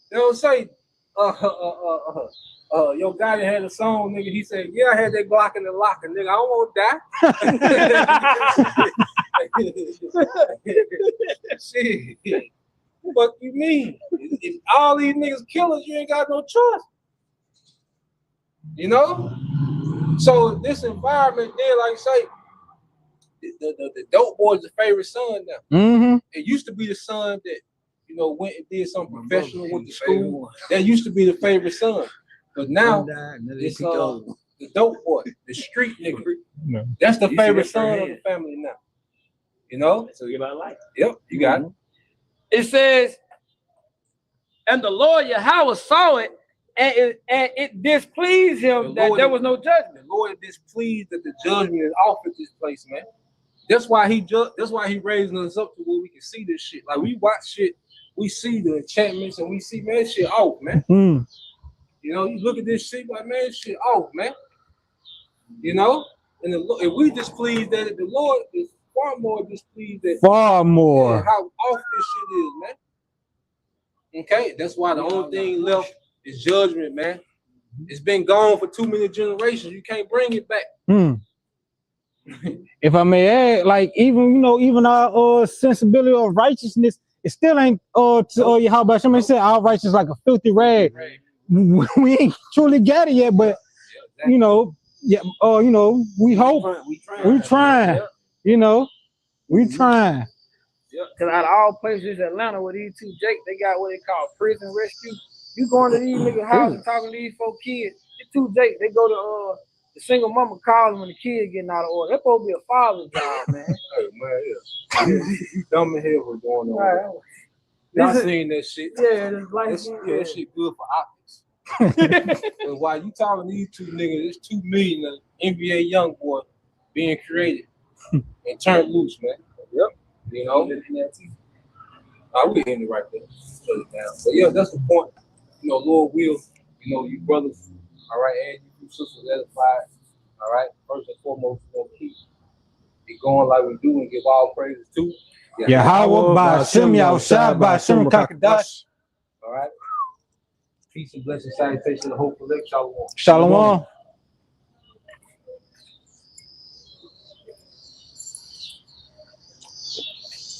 D: They don't say, your guy that had a song, nigga. He said, "Yeah, I had that Glock in the locker, nigga. I don't want to die." Shit. What you mean? If all these niggas killers, you ain't got no choice. You know? So this environment, then, like I say, the dope boy is the favorite son now. It used to be the son that, you know, went and did something professional, went to school. That used to be the favorite son. But now it's the dope boy, the street nigga. That's the favorite son of the family now. You know?
A: So you about life.
D: Yep, you got it.
C: It says, and the Lord Yahweh saw it, and it displeased him that there was no judgment.
D: The Lord is displeased that the judgment is off at this place, man. That's why he raising us up to where we can see this shit. Like we watch shit, we see the enchantments, and we see, man, shit off, man. You know, you look at this shit like, man, shit off, man. You know, and if we displeased that it, the Lord is far more displeased that how off this shit is, man. Okay, that's why the only thing left is judgment, man. It's been gone for too many generations. You can't bring it back.
B: If I may add, like even our sensibility of righteousness, it still ain't to how about somebody said our righteousness like a filthy rag. We ain't truly got it yet, but we hope we trying. You know, we trying.
C: Because out of all places, Atlanta, with these two Jake, they got what they call prison rescue. You going to these niggas' houses talking to these 4 kids. The two Jake, they go to the single mama calling when the kid getting out of order. That's supposed to be a father's job, man.
D: Hey, man, you dumb as hell what's going on. Right. Y'all seen that shit?
C: Yeah,
D: that shit good for optics. But while you talking to these two niggas, there's 2 million NBA young boy being created and turned loose, man. Yep. You know, I would end it right there. Shut it down. But yeah, that's the point. You know, Lord will, you brothers, all right, and you sisters edified, all right. First and foremost, we're gonna keep it going like we do and give all praises to
B: Yahweh by Shem Yahushua by Shem Kakadash.
D: All right. Peace and blessings, salutation, and hope for Shalom.
B: Shalom.